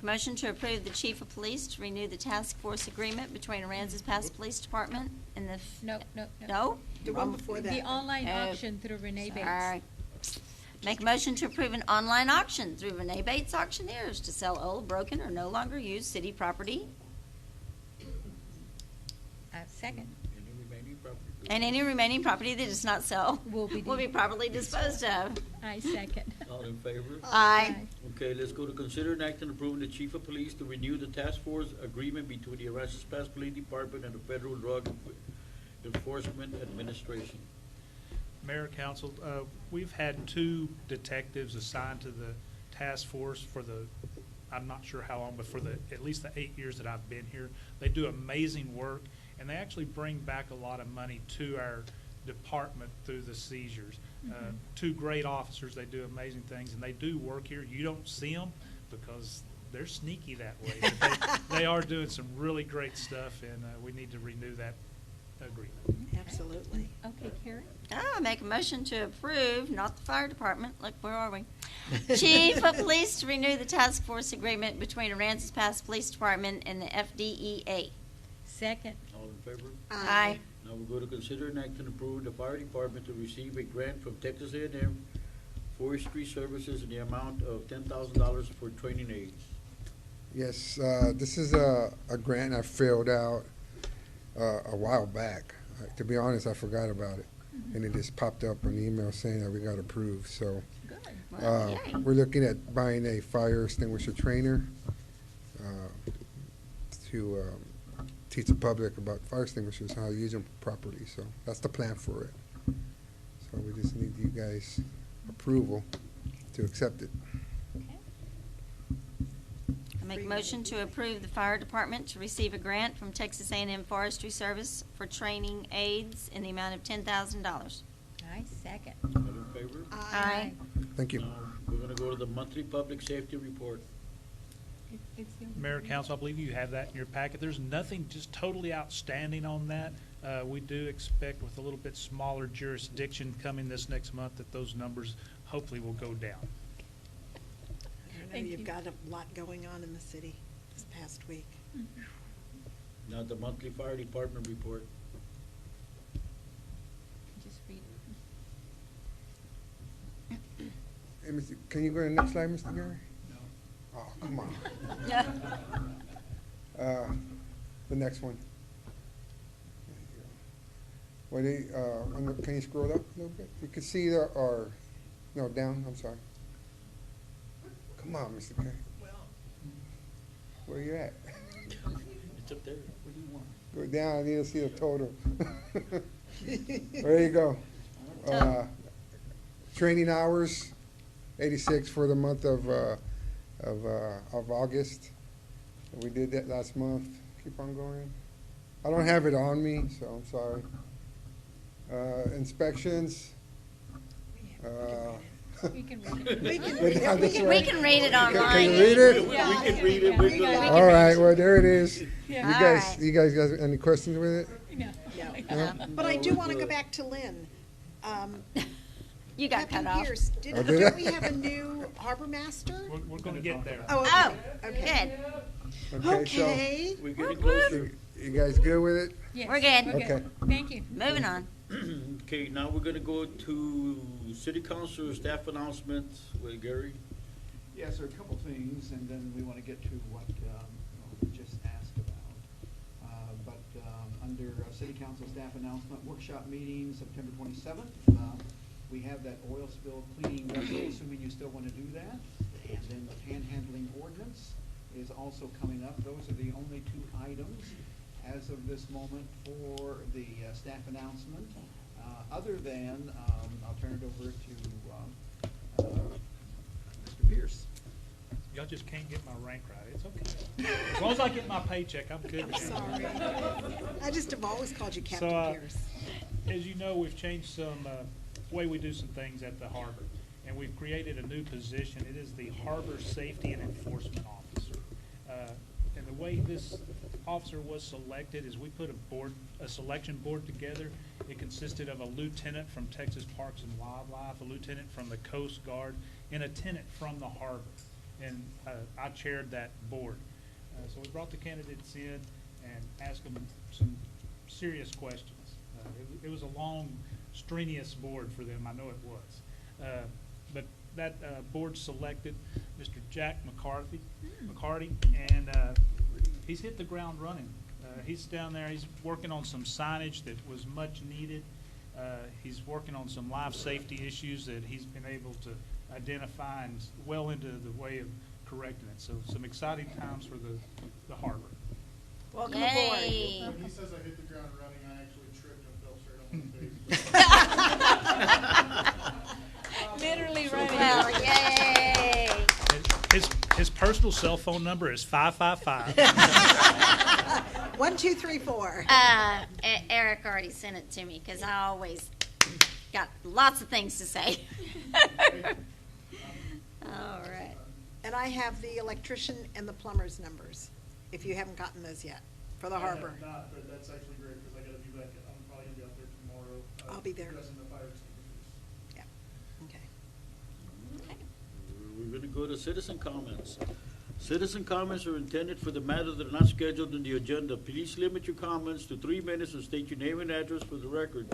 Make a motion to approve the chief of police to renew the task force agreement between Aransas Pass Police Department and the. No. No? The one before that. The online Oh, auction through Renee Bates. Sorry. Make a motion to approve an online auction through Renee Bates Auctioneers to sell old, broken, or no longer used city property Second. and any remaining property that does not sell Will be properly disposed of. I second. All in favor? Aye. Okay, let's go to consider an act on approving the chief of police to renew the task force agreement between the Aransas Pass Police Department and the Federal Drug Enforcement Administration. Mayor, Council, we've had 2 detectives assigned to the task force for I'm not sure how long, but for at least the 8 years that I've been here. They do amazing work, and they actually bring back a lot of money to our department through the seizures. 2 great officers, they do amazing things, and they do work here. You don't see them because they're sneaky that way. But they are doing some really great stuff, and we need to renew that agreement. Absolutely. Okay, Karen? Make a motion to approve, not the fire department, look, where are we? Chief of Police to renew the task force agreement between Aransas Pass Police Department and the FDEA. Second. All in favor? Aye. Now we're going to consider an act on approving the fire department to receive a grant from Texas A&M Forestry Services in the amount of $10,000 for training aids. Yes, this is a grant I filled out a while back. To be honest, I forgot about it. And it just popped up an email saying that we got approved, so. Good. Well, yay. We're looking at buying a fire extinguisher trainer to teach the public about fire extinguishers, how to use them properly, so that's the plan for it. So we just need you guys' approval to accept it. I make a motion to approve the fire department to receive a grant from Texas A&M Forestry Service for training aids in the amount of $10,000. I second. All in favor? Aye. Thank you. Now, we're going to go to the monthly public safety report. Mayor, Council, I believe you have that in your packet. There's nothing just totally outstanding on that. We do expect with a little bit smaller jurisdiction coming this next month that those numbers hopefully will go down. I know you've got a lot going on in the city this past week. Now the monthly fire department report. Just read it. Hey, can you go to the next slide, Mr. Gary? No. Oh, come on. The next one. There you go. Can you scroll up a little bit? You can see no, down, I'm sorry. Come on, Mr. K. Where you at? It's up there. What do you want? Go down, I need to see the total. There you go. Training hours, 86 for the month of August. We did that last month. Keep on going. I don't have it on me, so I'm sorry. Inspections. We can read it. We can read it online. Can you read it? We can read it. We're gonna- All right, well, there it is. Yeah. You guys got any questions with it? No. But I do want to go back to Lynn. You got cut off. Pierce, did don't we have a new harbor master? We're going to get there. Oh, Oh, okay. good. Okay. We're getting closer. You guys good with it? Yes, We're good. Okay. Thank you. Moving on. Okay, now we're going to go to city council staff announcements with Gary. Yes, there are a couple things, and then we want to get to what we just asked about. Under city council staff announcement, workshop meeting, September 27th. We have that oil spill cleaning vessel, assuming you still want to do that. And then the panhandling ordinance is also coming up. Those are the only 2 items as of this moment for the staff announcement. Other than, I'll turn it over to Mr. Pierce. Y'all just can't get my rank right. It's okay. As long as I get my paycheck, I'm good. I'm sorry. I just have always called you Captain So, Pierce. as you know, we've changed some way we do some things at the harbor, and we've created a new position. It is the Harbor Safety and Enforcement Officer. And the way this officer was selected is we put a selection board together. It consisted of a lieutenant from Texas Parks and Wildlife, a lieutenant from the Coast Guard, and a tenant from the harbor. and I chaired that board. So we brought the candidates in and asked them some serious questions. It was a long, strenuous board for them, I know it was. But that board selected Mr. Jack McCarthy, and he's hit the ground running. He's down there, he's working on some signage that was much needed. He's working on some life safety issues that he's been able to identify and well into the way of correcting it. So some exciting times for the harbor. Welcome Yay. aboard. When he says I hit the ground running, I actually tripped and fell straight on my face. Literally running. Well, yay. His personal cell phone number is 555. 1, 2, 3, 4. Eric already sent it to me because I always got lots of things to say. All right. And I have the electrician and the plumber's numbers, if you haven't gotten those yet, for the harbor. I have not, but that's actually great because I got to be back. I'm probably going to be out there tomorrow. I'll be there. Addressing the fire extinguishers. Yeah, okay. We're going to go to citizen comments. Citizen comments are intended for the matters that are not scheduled in the agenda. Please limit your comments to 3 minutes and state your name and address for the record.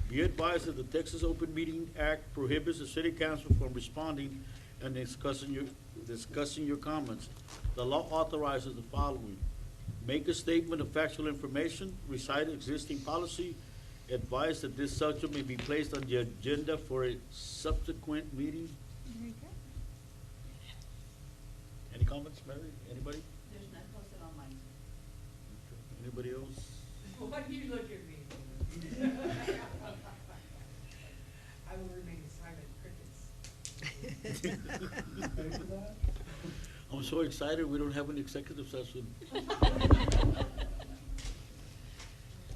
Be advised that the Texas Open Meeting Act prohibits the city council from responding and discussing your comments. The law authorizes the following: make a statement of factual information, recite existing policy, advise that this subject may be placed on the agenda for a subsequent meeting. Any comments, Mary? Anybody? There's none posted online. Anybody else? Why do you look at me? I will remain silent crickets. I'm so excited we don't have an executive session.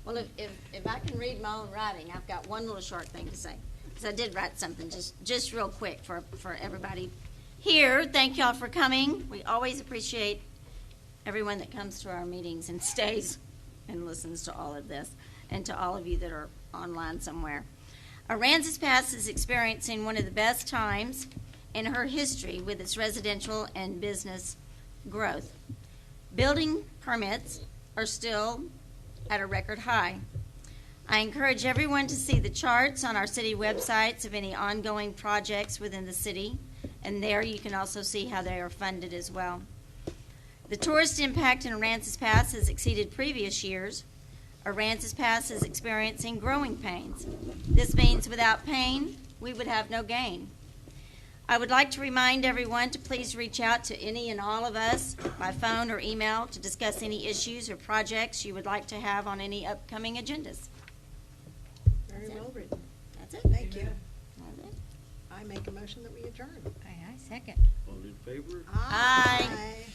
Well, if I can read my own writing, I've got one little short thing to say. Because I did write something just real quick for everybody here. Thank y'all for coming. We always appreciate everyone that comes to our meetings and stays and listens to all of this, and to all of you that are online somewhere. Aransas Pass is experiencing one of the best times in her history with its residential and business growth. Building permits are still at a record high. I encourage everyone to see the charts on our city websites of any ongoing projects within the city, and there you can also see how they are funded as well. The tourist impact in Aransas Pass has exceeded previous years. Aransas Pass is experiencing growing pains. This means without pain, we would have no gain. I would like to remind everyone to please reach out to any and all of us by phone or email to discuss any issues or projects you would like to have on any upcoming agendas. Very well written. That's it. Thank you. That's it. I make a motion that we adjourn. I second. All in favor? Aye. Aye.